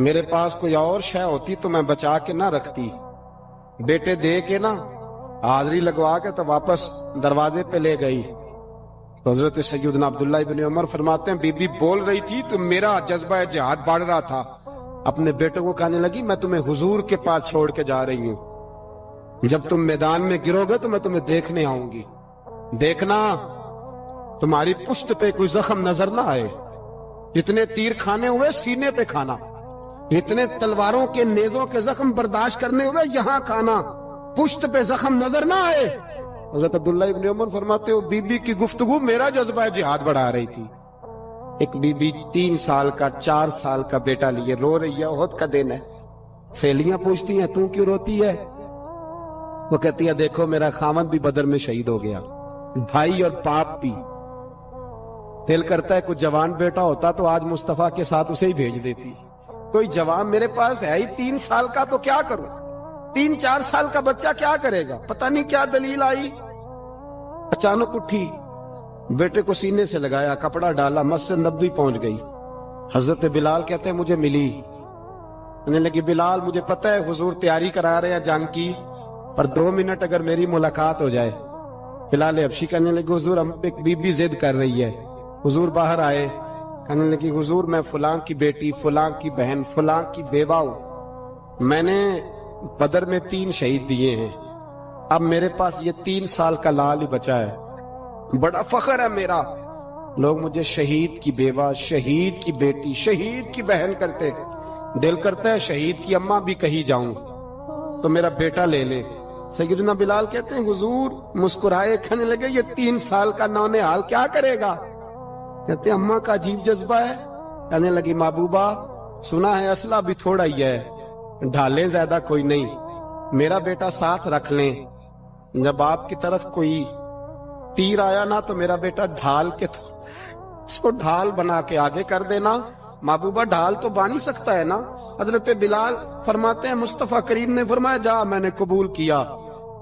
میرے پاس کوئی اور شے ہوتی تو میں بچا کے نہ رکھتی، بیٹے دے کے نا حاضری لگوا کے تو واپس دروازے پہ لے گئی۔ تو حضرت سیدنا عبداللہ ابن عمر فرماتے ہیں بی بی بول رہی تھی تو میرا جذبہ جہاد بڑھ رہا تھا، اپنے بیٹوں کو کہنے لگی میں تمہیں حضور کے پاس چھوڑ کے جا رہی ہوں، جب تم میدان میں گرو گے تو میں تمہیں دیکھنے آؤں گی، دیکھنا تمہاری پشت پہ کوئی زخم نظر نہ آئے، جتنے تیر کھانے ہوئے سینے پہ کھانا، جتنے تلواروں کے نیزوں کے زخم برداشت کرنے ہوئے یہاں کھانا، پشت پہ زخم نظر نہ آئے۔ حضرت عبداللہ ابن عمر فرماتے ہو بی بی کی گفتگو میرا جذبہ جہاد بڑھا رہی تھی۔ ایک بی بی 3 سال کا 4 سال کا بیٹا لیے رو رہی ہے، احد کا دن ہے، سہیلیاں پوچھتی ہیں تو کیوں روتی ہے؟ وہ کہتی ہے دیکھو میرا خامد بھی بدر میں شہید ہو گیا، بھائی اور باپ بھی، دل کرتا ہے کوئی جوان بیٹا ہوتا تو آج مصطفیٰ کے ساتھ اسے ہی بھیج دیتی، کوئی جوان میرے پاس ہے ہی 3 سال کا تو کیا کروں، 3-4 سال کا بچہ کیا کرے گا؟ پتہ نہیں کیا دلیل آئی، اچانک اٹھی، بیٹے کو سینے سے لگایا، کپڑا ڈالا، مسجد نبوی پہنچ گئی۔ حضرت بلال کہتے ہیں مجھے ملی، کہنے لگی بلال مجھے پتہ ہے حضور تیاری کرا رہے ہیں جنگ کی، پر 2 منٹ اگر میری ملاقات ہو جائے۔ بلال حبشی کہنے لگے حضور ہم ایک بی بی ضد کر رہی ہے۔ حضور باہر آئے، کہنے لگی حضور میں فلاں کی بیٹی، فلاں کی بہن، فلاں کی بیوہ ہوں، میں نے بدر میں 3 شہید دیے ہیں، اب میرے پاس یہ 3 سال کا لال ہی بچا ہے، بڑا فخر ہے میرا، لوگ مجھے شہید کی بیوہ، شہید کی بیٹی، شہید کی بہن کرتے، دل کرتا ہے شہید کی اماں بھی کہیں جاؤں تو میرا بیٹا لے لے۔ سیدنا بلال کہتے ہیں حضور مسکرائے، کہنے لگے یہ 3 سال کا نونہال کیا کرے گا؟ کہتے ہیں اماں کا عجیب جذبہ ہے، کہنے لگی محبوبہ سنا ہے اسلحہ بھی تھوڑا ہی ہے، ڈھالیں زیادہ کوئی نہیں، میرا بیٹا ساتھ رکھ لیں، جب آپ کی طرف کوئی تیر آیا نا تو میرا بیٹا ڈھال کے اس کو ڈھال بنا کے آگے کر دینا۔ محبوبہ ڈھال تو بانی سکتا ہے نا؟ حضرت بلال فرماتے ہیں مصطفیٰ کریم نے فرمایا جا میں نے قبول کیا،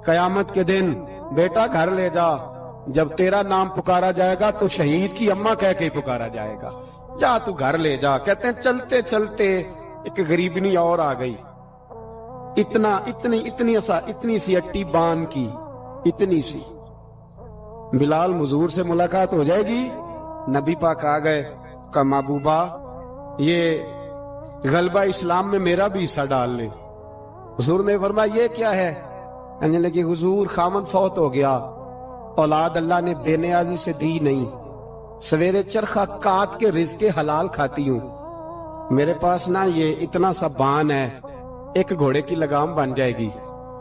قیامت کے دن بیٹا گھر لے جا، جب تیرا نام پکارا جائے گا تو شہید کی اماں کہہ کے ہی پکارا جائے گا، جا تو گھر لے جا۔ کہتے ہیں چلتے چلتے ایک غریبنی اور آ گئی، اتنی سی اٹی بان کی، اتنی سی، بلال حضور سے ملاقات ہو جائے گی، نبی پاک آ گئے، کہا محبوبہ یہ غلبہ اسلام میں میرا بھی حصہ ڈال لے۔ حضور نے فرمایا یہ کیا ہے؟ کہنے لگے حضور خامد فوت ہو گیا، اولاد اللہ نے بے نیازی سے دی نہیں، سویرے چرخہ کاٹ کے رزق حلال کھاتی ہوں، میرے پاس نا یہ اتنا سا بان ہے، ایک گھوڑے کی لگام بن جائے گی،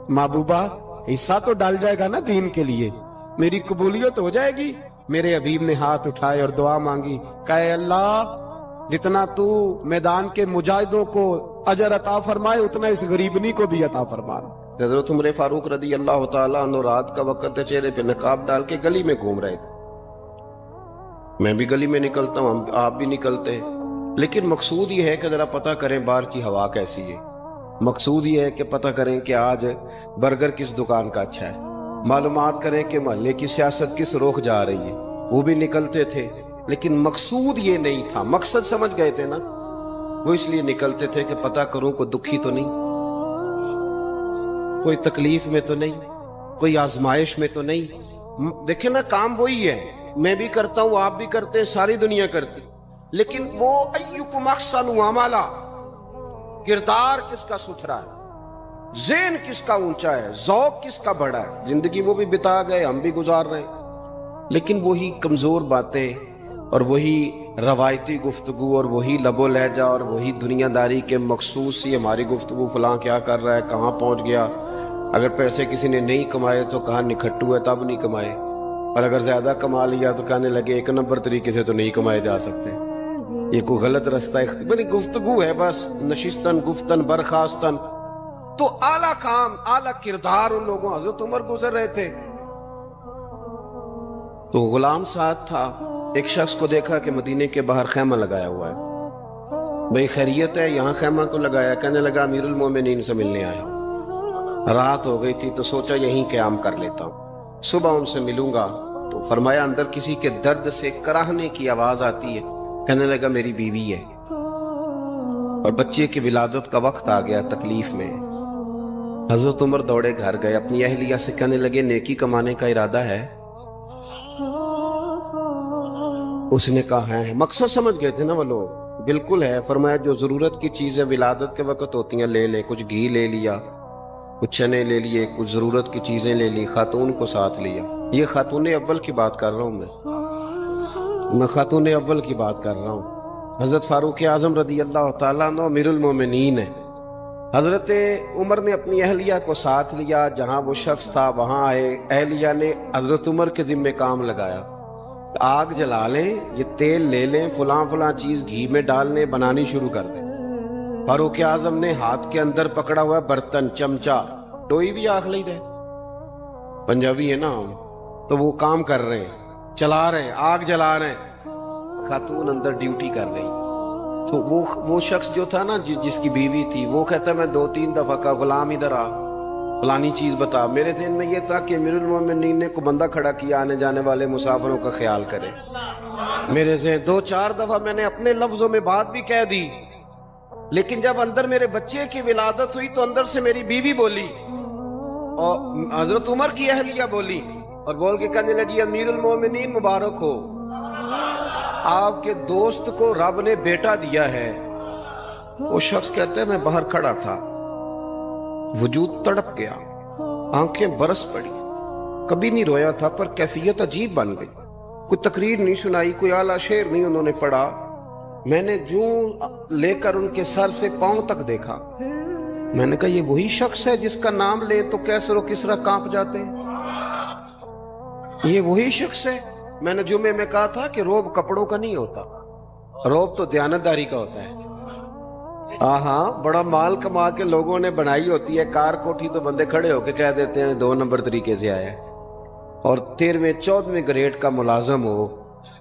محبوبہ حصہ تو ڈال جائے گا نا دین کے لیے، میری قبولیت ہو جائے گی۔ میرے حبیب نے ہاتھ اٹھائے اور دعا مانگی، کہے اللہ جتنا تو میدان کے مجاہدوں کو اجر عطا فرمائے اتنا اس غریبنی کو بھی عطا فرمانا۔ حضرت عمر فاروق رضی اللہ تعالیٰ عنہ رات کا وقت چہرے پہ نقاب ڈال کے گلی میں گھوم رہے، میں بھی گلی میں نکلتا ہوں، آپ بھی نکلتے ہیں، لیکن مقصود یہ ہے کہ ذرا پتہ کریں باہر کی ہوا کیسی ہے، مقصود یہ ہے کہ پتہ کریں کہ آج برگر کس دکان کا اچھا ہے، معلومات کریں کہ محلے کی سیاست کس رخ جا رہی ہے، وہ بھی نکلتے تھے، لیکن مقصود یہ نہیں تھا، مقصد سمجھ گئے تھے نا، وہ اس لیے نکلتے تھے کہ پتہ کروں کوئی دکھی تو نہیں، کوئی تکلیف میں تو نہیں، کوئی آزمائش میں تو نہیں۔ دیکھیں نا کام وہی ہے، میں بھی کرتا ہوں، آپ بھی کرتے ہیں، ساری دنیا کرتی، لیکن وہ ایکم احسن عملا، کردار کس کا ستھرا ہے، ذہن کس کا اونچا ہے، ذوق کس کا بڑا ہے۔ زندگی وہ بھی بتا گئے، ہم بھی گزار رہے ہیں، لیکن وہی کمزور باتیں اور وہی روایتی گفتگو اور وہی لب و لہجہ اور وہی دنیا داری کے مخصوص ہی ہماری گفتگو، فلاں کیا کر رہا ہے، کہاں پہنچ گیا، اگر پیسے کسی نے نہیں کمائے تو کہاں نکھٹو ہے تب نہیں کمائے، اور اگر زیادہ کما لیا تو کہنے لگے 1 نمبر طریقے سے تو نہیں کمائے جا سکتے، یہ کوئی غلط رستہ بڑی گفتگو ہے، بس نشستن گفتن برخاستن۔ تو اعلیٰ کام، اعلیٰ کردار ان لوگوں، حضرت عمر گزر رہے تھے تو غلام ساتھ تھا، ایک شخص کو دیکھا کہ مدینے کے باہر خیمہ لگایا ہوا ہے، بھئی خیریت ہے، یہاں خیمہ کو لگایا؟ کہنے لگا امیر المومنین سے ملنے آیا، رات ہو گئی تھی تو سوچا یہیں قیام کر لیتا ہوں، صبح ان سے ملوں گا۔ تو فرمایا اندر کسی کے درد سے کراہنے کی آواز آتی ہے، کہنے لگا میری بیوی ہے۔ اور بچے کی ولادت کا وقت آ گیا تکلیف میں. حضرت عمر دوڑے گھر گئے, اپنی اہلیہ سے کہنے لگے نیکی کمانے کا ارادہ ہے؟ اس نے کہا ہے. مقصد سمجھ گئے تھے نا وہ لوگ. بالکل ہے. فرمایا جو ضرورت کی چیزیں ولادت کے وقت ہوتی ہیں لے لیں. کچھ گھی لے لیا, کچھ چنے لے لیے, کچھ ضرورت کی چیزیں لے لی, خاتون کو ساتھ لیا. یہ خاتون اول کی بات کر رہا ہوں میں خاتون اول کی بات کر رہا ہوں. حضرت فاروق اعظم رضی اللہ تعالیٰ عنہ امیر المومنین ہے. حضرت عمر نے اپنی اہلیہ کو ساتھ لیا. جہاں وہ شخص تھا وہاں آئے. اہلیہ نے حضرت عمر کے ذمہ کام لگایا, آگ جلا لیں, یہ تیل لے لیں, فلاں فلاں چیز گھی میں ڈال لیں, بنانی شروع کر دیں. فاروق اعظم نے ہاتھ کے اندر پکڑا ہوا برتن, چمچہ, ڈوئی بھی آخ لی دے, پنجابی ہے نا, تو وہ کام کر رہے ہیں, چلا رہے ہیں, آگ جلا رہے ہیں. خاتون اندر ڈیوٹی کر رہی. تو وہ شخص جو تھا نا جس کی بیوی تھی, وہ کہتا میں 2-3 دفعہ کا غلام ادھر آ, فلانی چیز بتا. میرے ذہن میں یہ تھا کہ امیر المومنین نے کو بندہ کھڑا کیا آنے جانے والے مسافروں کا خیال کرے. میرے ذہن 2-4 دفعہ میں نے اپنے لفظوں میں بات بھی کہہ دی, لیکن جب اندر میرے بچے کی ولادت ہوئی تو اندر سے میری بیوی بولی اور حضرت عمر کی اہلیہ بولی اور بول کے کہنے لگی امیر المومنین مبارک ہو, آپ کے دوست کو رب نے بیٹا دیا ہے. وہ شخص کہتا ہے میں باہر کھڑا تھا, وجود تڑپ گیا, آنکھیں برس پڑی. کبھی نہیں رویا تھا پر کیفیت عجیب بن گئی. کوئی تقریر نہیں سنائی, کوئی اعلیٰ شعر نہیں انہوں نے پڑھا. میں نے جوں لے کر ان کے سر سے پاؤں تک دیکھا. میں نے کہا یہ وہی شخص ہے جس کا نام لے تو کیسر و کسرا کانپ جاتے ہیں, یہ وہی شخص ہے. میں نے جمعے میں کہا تھا کہ روب کپڑوں کا نہیں ہوتا, روب تو دیانتداری کا ہوتا ہے. ہاں بڑا مال کما کے لوگوں نے بنائی ہوتی ہے کار کوٹھی, تو بندے کھڑے ہو کے کہہ دیتے ہیں 2 نمبر طریقے سے آیا ہے. اور 13ویں-14ویں گریڈ کا ملازم ہو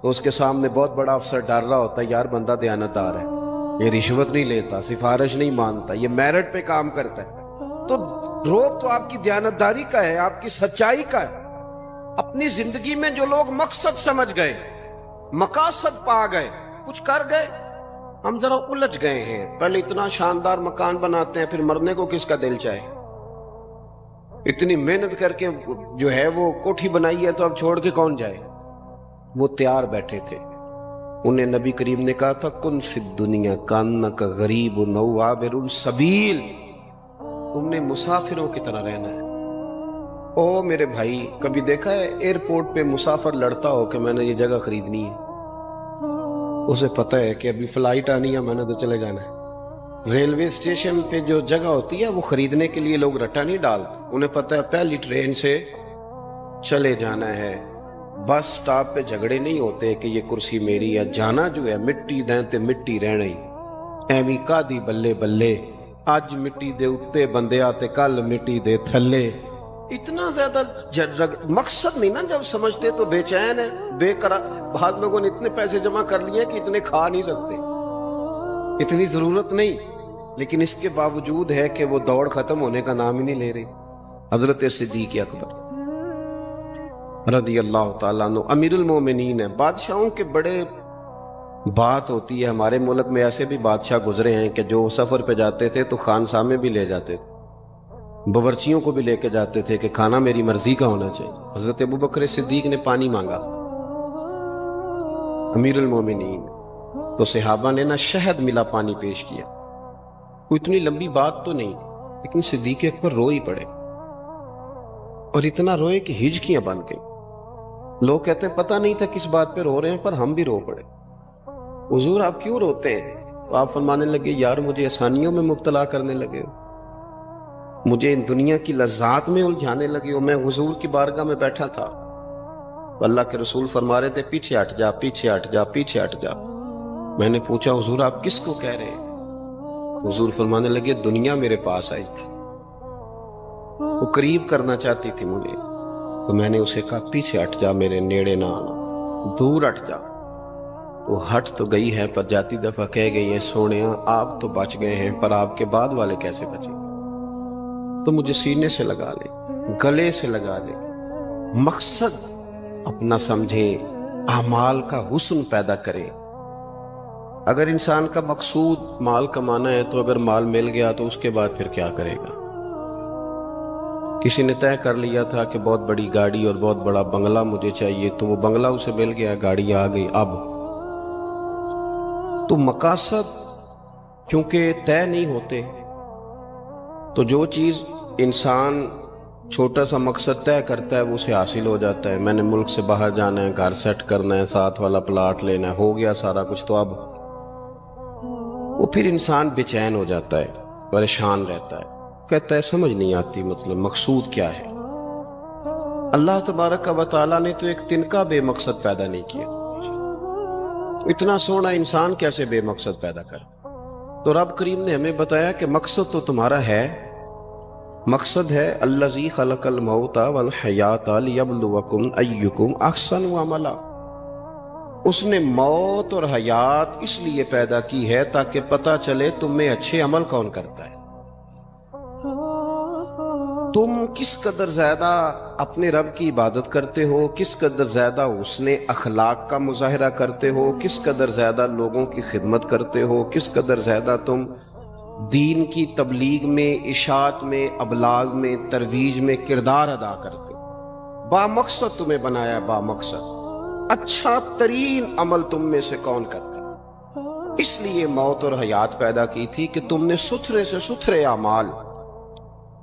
تو اس کے سامنے بہت بڑا افسر ڈر رہا ہوتا ہے یار بندہ دیانتدار ہے, یہ رشوت نہیں لیتا, سفارش نہیں مانتا, یہ میرٹ پہ کام کرتا ہے. تو روب تو آپ کی دیانتداری کا ہے, آپ کی سچائی کا ہے. اپنی زندگی میں جو لوگ مقصد سمجھ گئے, مقاصد پا گئے, کچھ کر گئے, ہم ذرا الجھ گئے ہیں. پہلے اتنا شاندار مکان بناتے ہیں, پھر مرنے کو کس کا دل چاہے. اتنی محنت کر کے جو ہے وہ کوٹھی بنائی ہے تو اب چھوڑ کے کون جائے. وہ تیار بیٹھے تھے. انہیں نبی کریم نے کہا تھا کن فی الدنیا کانک غریب نو عابر السبیل, تم نے مسافروں کی طرح رہنا ہے. او میرے بھائی, کبھی دیکھا ہے ایئرپورٹ پہ مسافر لڑتا ہو کہ میں نے یہ جگہ خریدنی ہے؟ اسے پتہ ہے کہ ابھی فلائٹ آنی ہے, میں نے تو چلے جانا ہے. ریلوے اسٹیشن پہ جو جگہ ہوتی ہے وہ خریدنے کے لیے لوگ رٹا نہیں ڈالتے, انہیں پتہ ہے پہلی ٹرین سے چلے جانا ہے. بس سٹاپ پہ جھگڑے نہیں ہوتے کہ یہ کرسی میری ہے, جانا جو ہے مٹی دیں تے مٹی رہنا ہی. ایویں کادی بلے بلے, اج مٹی دے اتے بندے آتے کل مٹی دے تھلے. اتنا زیادہ مقصد نہیں نا جب سمجھتے تو بے چین ہے, بے قرار. بعض لوگوں نے اتنے پیسے جمع کر لیے کہ اتنے کھا نہیں سکتے, اتنی ضرورت نہیں, لیکن اس کے باوجود ہے کہ وہ دوڑ ختم ہونے کا نام ہی نہیں لے رہی. حضرت صدیق اکبر رضی اللہ تعالیٰ عنہ امیر المومنین ہے. بادشاہوں کے بڑے بات ہوتی ہے. ہمارے ملک میں ایسے بھی بادشاہ گزرے ہیں کہ جو سفر پہ جاتے تھے تو خانساں میں بھی لے جاتے تھے, باورچیوں کو بھی لے کے جاتے تھے کہ کھانا میری مرضی کا ہونا چاہیے. حضرت ابوبکر صدیق نے پانی مانگا, امیر المومنین, تو صحابہ نے نا شہد ملا پانی پیش کیا. کوئی اتنی لمبی بات تو نہیں, لیکن صدیق اکبر رو ہی پڑے, اور اتنا روئے کہ ہجکیاں بن گئیں. لوگ کہتے ہیں پتہ نہیں تھا کس بات پہ رو رہے ہیں, پر ہم بھی رو پڑے. حضور آپ کیوں روتے ہیں؟ تو آپ فرمانے لگے یار مجھے آسانیوں میں مبتلا کرنے لگے ہو, مجھے ان دنیا کی لذات میں الجھانے لگے ہو. میں حضور کی بارگاہ میں بیٹھا تھا, اللہ کے رسول فرما رہے تھے پیچھے ہٹ جا, پیچھے ہٹ جا, پیچھے ہٹ جا. میں نے پوچھا حضور آپ کس کو کہہ رہے ہیں؟ حضور فرمانے لگے دنیا میرے پاس آئی تھی, وہ قریب کرنا چاہتی تھی مجھے, تو میں نے اسے کہا پیچھے ہٹ جا, میرے نیڑے نہ آنا, دور ہٹ جا. وہ ہٹ تو گئی ہے پر جاتی دفعہ کہہ گئی ہے سونیا آپ تو بچ گئے ہیں, پر آپ کے بعد والے کیسے بچیں؟ تو مجھے سینے سے لگا لے, گلے سے لگا لے. مقصد اپنا سمجھیں, اعمال کا حسن پیدا کریں. اگر انسان کا مقصود مال کمانا ہے تو اگر مال مل گیا تو اس کے بعد پھر کیا کرے گا؟ کسی نے طے کر لیا تھا کہ بہت بڑی گاڑی اور بہت بڑا بنگلہ مجھے چاہیے، تو وہ بنگلہ اسے مل گیا، گاڑی آ گئی۔ اب تو مقاصد کیونکہ طے نہیں ہوتے، تو جو چیز انسان چھوٹا سا مقصد طے کرتا ہے وہ اسے حاصل ہو جاتا ہے۔ میں نے ملک سے باہر جانا ہے، گھر سیٹ کرنا ہے، ساتھ والا پلاٹ لینا ہے، ہو گیا سارا کچھ، تو اب وہ پھر انسان بے چین ہو جاتا ہے، پریشان رہتا ہے، کہتا ہے سمجھ نہیں آتی مطلب مقصود کیا ہے۔ اللہ تبارک و تعالیٰ نے تو ایک تنکا بے مقصد پیدا نہیں کیا، تو اتنا سونا انسان کیسے بے مقصد پیدا کر؟ تو رب کریم نے ہمیں بتایا کہ مقصد تو تمہارا ہے، مقصد ہے الذی خلق الموت والحیات لیبلوکم ایکم احسن عملا۔ اس نے موت اور حیات اس لیے پیدا کی ہے تاکہ پتہ چلے تم میں اچھے عمل کون کرتا ہے، تم کس قدر زیادہ اپنے رب کی عبادت کرتے ہو، کس قدر زیادہ حسن اخلاق کا مظاہرہ کرتے ہو، کس قدر زیادہ لوگوں کی خدمت کرتے ہو، کس قدر زیادہ تم دین کی تبلیغ میں، اشاعت میں، ابلاغ میں، ترویج میں کردار ادا کرتے ہو۔ با مقصد تمہیں بنایا، با مقصد اچھا ترین عمل تم میں سے کون کرتا، اس لیے موت اور حیات پیدا کی تھی کہ تم نے ستھرے سے ستھرے اعمال،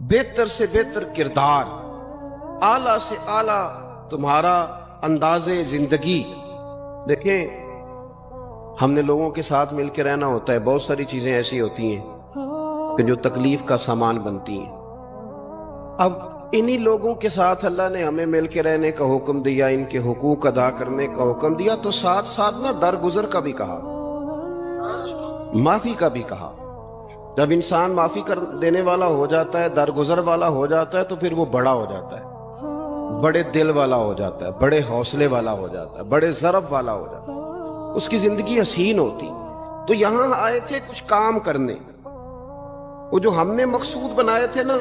بہتر سے بہتر کردار، اعلیٰ سے اعلیٰ تمہارا انداز زندگی۔ دیکھیں ہم نے لوگوں کے ساتھ مل کے رہنا ہوتا ہے، بہت ساری چیزیں ایسی ہوتی ہیں کہ جو تکلیف کا سامان بنتی ہیں۔ اب انہی لوگوں کے ساتھ اللہ نے ہمیں مل کے رہنے کا حکم دیا، ان کے حقوق ادا کرنے کا حکم دیا، تو ساتھ ساتھ نہ درگزر کا بھی کہا، معافی کا بھی کہا۔ جب انسان معافی کر دینے والا ہو جاتا ہے، درگزر والا ہو جاتا ہے، تو پھر وہ بڑا ہو جاتا ہے، بڑے دل والا ہو جاتا ہے، بڑے حوصلے والا ہو جاتا ہے، بڑے ضرب والا ہو جاتا ہے، اس کی زندگی حسین ہوتی۔ تو یہاں آئے تھے کچھ کام کرنے، وہ جو ہم نے مقصود بنائے تھے نا،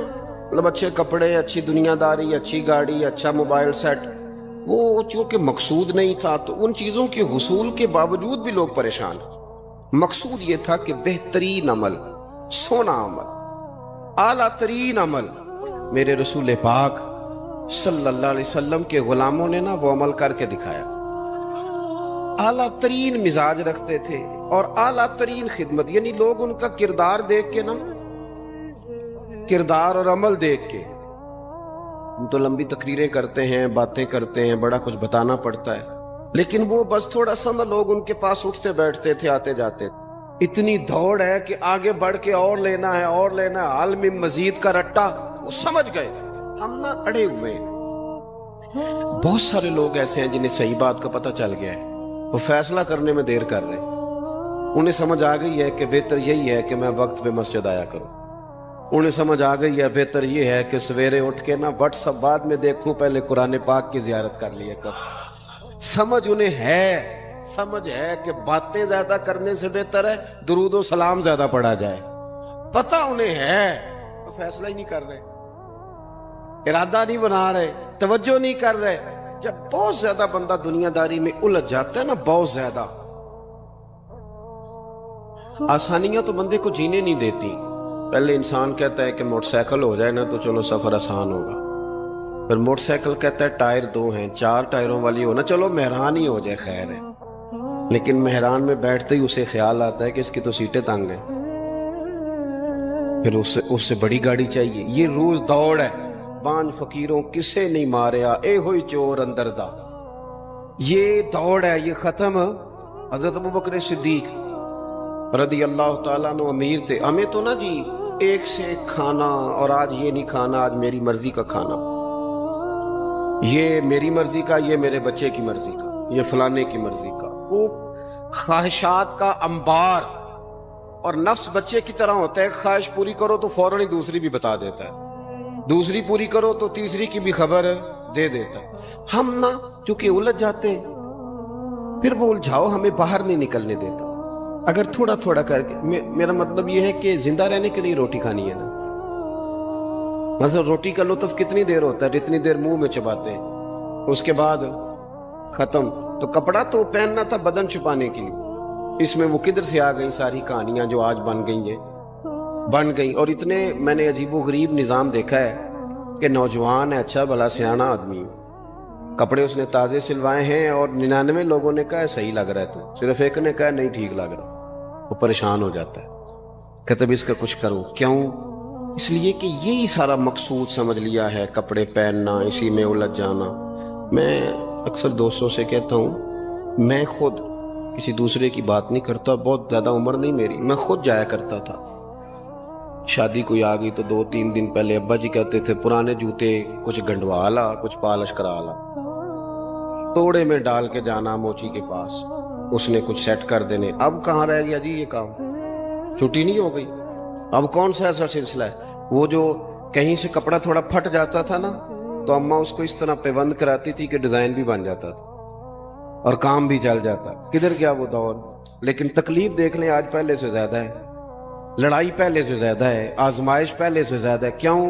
مطلب اچھے کپڑے، اچھی دنیا داری، اچھی گاڑی، اچھا موبائل سیٹ، وہ چونکہ مقصود نہیں تھا تو ان چیزوں کے حصول کے باوجود بھی لوگ پریشان ہیں۔ مقصود یہ تھا کہ بہترین عمل، سونا عمل، اعلیٰ ترین عمل میرے رسول پاک صلی اللہ علیہ وسلم کے غلاموں نے نا وہ عمل کر کے دکھایا۔ اعلیٰ ترین مزاج رکھتے تھے اور اعلیٰ ترین خدمت، یعنی لوگ ان کا کردار دیکھ کے نا، کردار اور عمل دیکھ کے، ہم تو لمبی تقریریں کرتے ہیں، باتیں کرتے ہیں، بڑا کچھ بتانا پڑتا ہے، لیکن وہ بس تھوڑا سا نا لوگ ان کے پاس اٹھتے بیٹھتے تھے، آتے جاتے تھے۔ اتنی دوڑ ہے کہ آگے بڑھ کے اور لینا ہے، اور لینا ہے، عالم مزید کا رٹا، وہ سمجھ گئے، ہم نہ اڑے ہوئے۔ بہت سارے لوگ ایسے ہیں جنہیں صحیح بات کا پتہ چل گیا ہے، وہ فیصلہ کرنے میں دیر کر رہے ہیں، انہیں سمجھ آ گئی ہے کہ بہتر یہی ہے کہ میں وقت پہ مسجد آیا کروں، انہیں سمجھ آ گئی ہے بہتر یہ ہے کہ سویرے اٹھ کے نا واٹس ایپ بعد میں دیکھوں، پہلے قرآن پاک کی زیارت کر لیا کر۔ سمجھ انہیں ہے، سمجھ ہے کہ باتیں زیادہ کرنے سے بہتر ہے درود و سلام زیادہ پڑھا جائے، پتہ انہیں ہے، وہ فیصلہ ہی نہیں کر رہے، ارادہ نہیں بنا رہے، توجہ نہیں کر رہے۔ جب بہت زیادہ بندہ دنیا داری میں الجھ جاتا ہے نا، بہت زیادہ، آسانیاں تو بندے کو جینے نہیں دیتی۔ پہلے انسان کہتا ہے کہ موٹر سائیکل ہو جائے نا تو چلو سفر آسان ہوگا، پھر موٹر سائیکل کہتا ہے ٹائر 2 ہیں، 4 ٹائروں والی ہونا، چلو مہران ہی ہو جائے خیر ہے، لیکن مہران میں بیٹھتے ہی اسے خیال آتا ہے کہ اس کی تو سیٹیں تنگ ہیں، پھر اس سے بڑی گاڑی چاہیے۔ یہ روز دوڑ ہے، بانج فقیروں کسے نہیں ماریا، اے ہوئی چور اندر دا، یہ دوڑ ہے، یہ ختم۔ حضرت ابوبکر صدیق رضی اللہ تعالیٰ عنہ امیر تھے، ہمیں تو نا جی ایک سے ایک کھانا، اور آج یہ نہیں کھانا، آج میری مرضی کا کھانا، یہ میری مرضی کا، یہ میرے بچے کی مرضی کا، یہ فلانے کی مرضی کا، وہ خواہشات کا انبار، اور نفس بچے کی طرح ہوتا ہے، خواہش پوری کرو تو فوراً ہی دوسری بھی بتا دیتا ہے، دوسری پوری کرو تو تیسری کی بھی خبر دے دیتا ہے۔ ہم نا چونکہ الجھ جاتے ہیں، پھر وہ الجھاؤ ہمیں باہر نہیں نکلنے دیتا۔ اگر تھوڑا تھوڑا کر کے، میرا مطلب یہ ہے کہ زندہ رہنے کے لیے روٹی کھانی ہے نا، مثلا روٹی کا لطف کتنی دیر ہوتا ہے، جتنی دیر منہ میں چباتے ہیں، اس کے بعد ختم۔ تو کپڑا تو پہننا تھا بدن چھپانے کے لیے، اس میں وہ کدھر سے آ گئی ساری کہانیاں جو آج بن گئی. اور اتنے میں نے عجیب و غریب نظام دیکھا ہے کہ نوجوان ہے، اچھا بھلا سیانا آدمی، کپڑے اس نے تازے سلوائے ہیں اور 99 لوگوں نے کہا ہے صحیح لگ رہا ہے، تو صرف ایک نے کہا نہیں ٹھیک لگ رہا. وہ پریشان ہو جاتا ہے، کہتے بھی اس کا کچھ کروں. کیوں؟ اس لیے کہ یہی سارا مقصود سمجھ لیا ہے، کپڑے پہننا، اسی میں الجھ جانا. میں اکثر دوستوں سے کہتا ہوں میں خود کسی دوسرے کی بات نہیں کرتا، بہت زیادہ عمر نہیں میری، میں خود جایا کرتا تھا. شادی کوئی آ گئی تو 2-3 دن پہلے ابا جی کہتے تھے پرانے جوتے کچھ گنڈوا لا، کچھ پالش کرا لا، توڑے میں ڈال کے جانا موچی کے پاس، اس نے کچھ سیٹ کر دینے. اب کہاں رہ گیا جی یہ کام؟ چھٹی نہیں ہو گئی. اب کون سا ایسا سلسلہ ہے؟ وہ جو کہیں سے کپڑا تھوڑا پھٹ جاتا تھا نا تو اماں اس کو اس طرح پیوند کراتی تھی کہ ڈیزائن بھی بن جاتا تھا اور کام بھی چل جاتا. کدھر گیا وہ دور؟ لیکن تکلیف دیکھ لیں آج پہلے سے زیادہ ہے، لڑائی پہلے سے زیادہ ہے، آزمائش پہلے سے زیادہ ہے. کیوں؟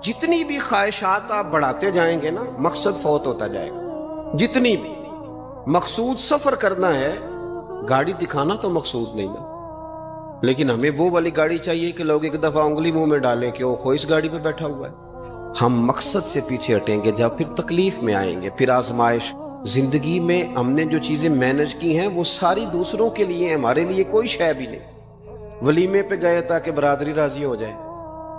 جتنی بھی خواہشات آپ بڑھاتے جائیں گے نا مقصد فوت ہوتا جائے گا. جتنی بھی مقصود سفر کرنا ہے، گاڑی دکھانا تو مقصود نہیں نا، لیکن ہمیں وہ والی گاڑی چاہیے کہ لوگ ایک دفعہ انگلی منہ میں ڈالیں کہ وہ خو اس گاڑی پہ بیٹھا ہوا ہے. ہم مقصد سے پیچھے ہٹیں گے جب پھر تکلیف میں آئیں گے، پھر آزمائش. زندگی میں ہم نے جو چیزیں مینج کی ہیں وہ ساری دوسروں کے لیے، ہمارے لیے کوئی شے بھی نہیں. ولیمے پہ گئے تاکہ برادری راضی ہو جائے،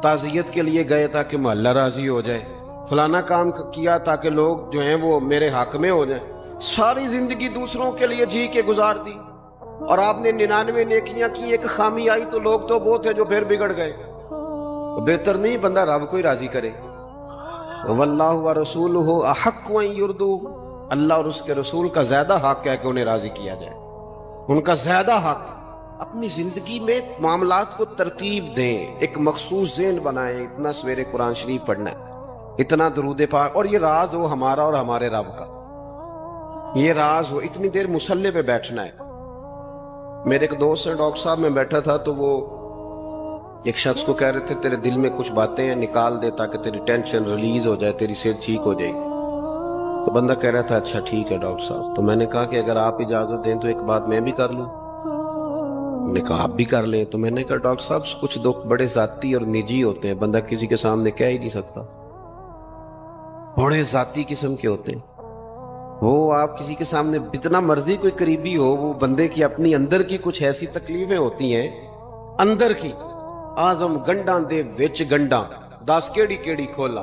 تعزیت کے لیے گئے تاکہ محلہ راضی ہو جائے، فلانا کام کیا تاکہ لوگ جو ہیں وہ میرے حق میں ہو جائیں. ساری زندگی دوسروں کے لیے جی کے گزار دی. اور آپ نے 99 نیکیاں کی، ایک خامی آئی تو لوگ تو وہ تھے جو پھر بگڑ گئے. بہتر نہیں بندہ رب کو ہی راضی کرے. واللہ ورسولہ احق ان یرضوہ، اللہ اور اس کے رسول کا زیادہ حق ہے کہ انہیں راضی کیا جائے، ان کا زیادہ حق. اپنی زندگی میں معاملات کو ترتیب دیں، ایک مخصوص ذہن بنائیں. اتنا سویرے قرآن شریف پڑھنا ہے، اتنا درود پاک، اور یہ راز ہو ہمارا اور ہمارے رب کا، یہ راز ہو. اتنی دیر مصلی پہ بیٹھنا ہے. میرے ایک دوست ہے ڈاکٹر صاحب، میں بیٹھا تھا تو وہ ایک شخص کو کہہ رہے تھے تیرے دل میں کچھ باتیں ہیں نکال دے تاکہ تیری ٹینشن ریلیز ہو جائے، تیری صحت ٹھیک ہو جائے گی. تو بندہ کہہ رہا تھا اچھا ٹھیک ہے ڈاکٹر صاحب. تو میں نے کہا کہ اگر آپ اجازت دیں تو ایک بات میں بھی کر لوں. انہوں نے کہا آپ بھی کر لیں. تو میں نے کہا ڈاکٹر صاحب کچھ دکھ بڑے ذاتی اور نجی ہوتے ہیں، بندہ کسی کے سامنے کہہ ہی نہیں سکتا، بڑے ذاتی قسم کے ہوتے ہیں. وہ آپ کسی کے سامنے جتنا مرضی کوئی قریبی ہو، وہ بندے کی اپنی اندر کی کچھ ایسی تکلیفیں ہوتی ہیں اندر کی. آزم گنڈاں دے وچ گنڈاں 10 کیڑی کھولا،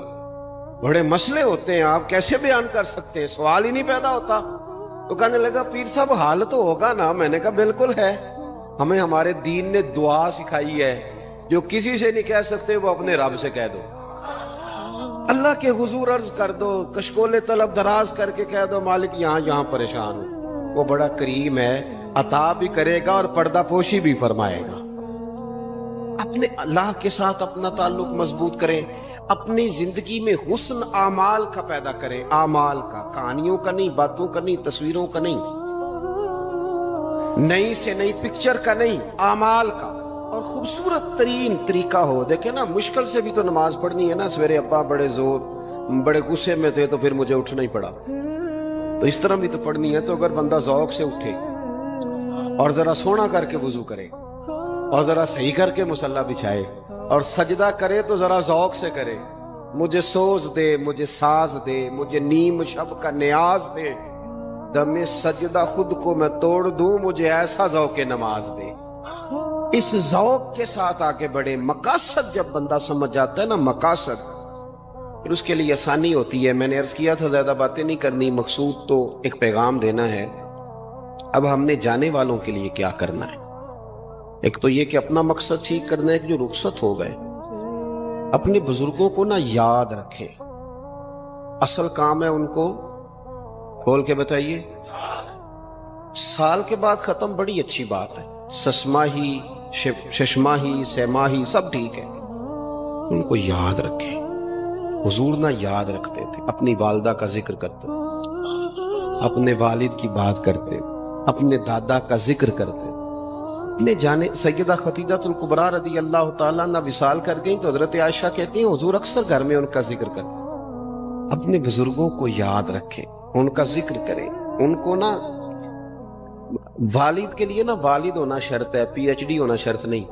بڑے مسئلے ہوتے ہیں، آپ کیسے بیان کر سکتے ہیں؟ سوال ہی نہیں پیدا ہوتا. تو کہنے لگا پیر صاحب حال تو ہوگا نا. میں نے کہا بالکل ہے. ہمیں ہمارے دین نے دعا سکھائی ہے، جو کسی سے نہیں کہہ سکتے وہ اپنے رب سے کہہ دو. اللہ کے حضور عرض کر دو، کشکول طلب دراز کر کے کہہ دو مالک یہاں پریشان ہوں. وہ بڑا کریم ہے، عطا بھی کرے گا اور پردہ پوشی بھی فرمائے گا. اپنے اللہ کے ساتھ اپنا تعلق مضبوط کریں. اپنی زندگی میں حسن اعمال کا پیدا کریں، اعمال کا، کہانیوں کا نہیں، باتوں کا نہیں، تصویروں کا نہیں، نئی سے نئی پکچر کا نہیں، اعمال کا. اور خوبصورت ترین طریقہ ہو. دیکھیں نا مشکل سے بھی تو نماز پڑھنی ہے نا. سویرے ابا بڑے غصے میں تھے تو پھر مجھے اٹھنا ہی پڑا، تو اس طرح بھی تو پڑھنی ہے. تو اگر بندہ ذوق سے اٹھے اور ذرا سونا کر کے وضو کرے اور ذرا صحیح کر کے مصلی بچھائے اور سجدہ کرے تو ذرا ذوق سے کرے. مجھے سوز دے، مجھے ساز دے، مجھے نیم شب کا نیاز دے، دم سجدہ خود کو میں توڑ دوں، مجھے ایسا ذوق نماز دے. اس ذوق کے ساتھ آگے بڑھے. مقاصد جب بندہ سمجھ جاتا ہے نا، مقاصد، پھر اس کے لیے آسانی ہوتی ہے. میں نے عرض کیا تھا زیادہ باتیں نہیں کرنی، مقصود تو ایک پیغام دینا ہے. اب ہم نے جانے والوں کے لیے کیا کرنا ہے؟ ایک تو یہ کہ اپنا مقصد ٹھیک کرنا ہے کہ جو رخصت ہو گئے اپنے بزرگوں کو نا یاد رکھیں. اصل کام ہے ان کو کھول کے بتائیے. سال کے بعد ختم بڑی اچھی بات ہے، سسماہی ششماہی سیماہی سب ٹھیک ہے، ان کو یاد رکھیں. حضور نہ یاد رکھتے تھے، اپنی والدہ کا ذکر کرتے، اپنے والد کی بات کرتے، اپنے دادا کا ذکر کرتے. اپنے جانے سیدہ خدیجہ الکبریٰ رضی اللہ تعالیٰ عنہ وصال کر گئیں تو حضرت عائشہ کہتی ہیں حضور اکثر گھر میں ان کا ذکر کرتے. اپنے بزرگوں کو یاد رکھیں، ان کا ذکر کریں. ان کو نا والد کے لیے نا والد ہونا شرط ہے، پی ایچ ڈی ہونا شرط نہیں.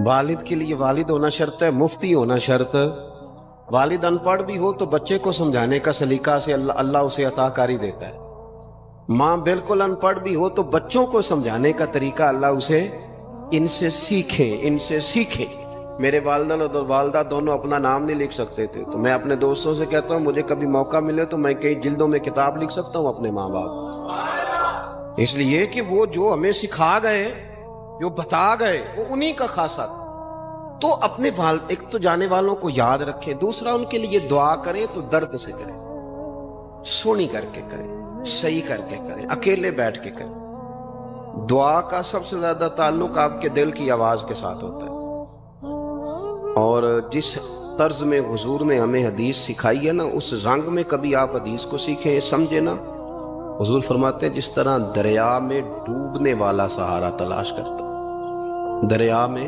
والد کے لیے والد ہونا شرط ہے، مفتی ہونا شرط. والد ان پڑھ بھی ہو تو بچے کو سمجھانے کا سلیقہ سے اللہ اسے عطا کاری دیتا ہے. ماں بالکل ان پڑھ بھی ہو تو بچوں کو سمجھانے کا طریقہ اللہ اسے ان سے سیکھیں. میرے والدہ اور والدہ دونوں اپنا نام نہیں لکھ سکتے تھے، تو میں اپنے دوستوں سے کہتا ہوں مجھے کبھی موقع ملے تو میں کئی جلدوں میں کتاب لکھ سکتا ہوں اپنے ماں باپ. اس لیے کہ وہ جو ہمیں سکھا گئے، جو بتا گئے، وہ انہی کا خاصہ تھا. تو اپنے ایک تو جانے والوں کو یاد رکھیں، دوسرا ان کے لیے دعا کریں تو درد سے کریں، سونی کر کے کریں، صحیح کر کے کریں، اکیلے بیٹھ کے کریں. دعا کا سب سے زیادہ تعلق آپ کے دل کی آواز کے ساتھ ہوتا ہے. اور جس طرز میں حضور نے ہمیں حدیث سکھائی ہے نا، اس رنگ میں کبھی آپ حدیث کو سیکھیں، سمجھے نا. حضور فرماتے ہیں جس طرح دریا میں ڈوبنے والا سہارا تلاش کرتا، دریا میں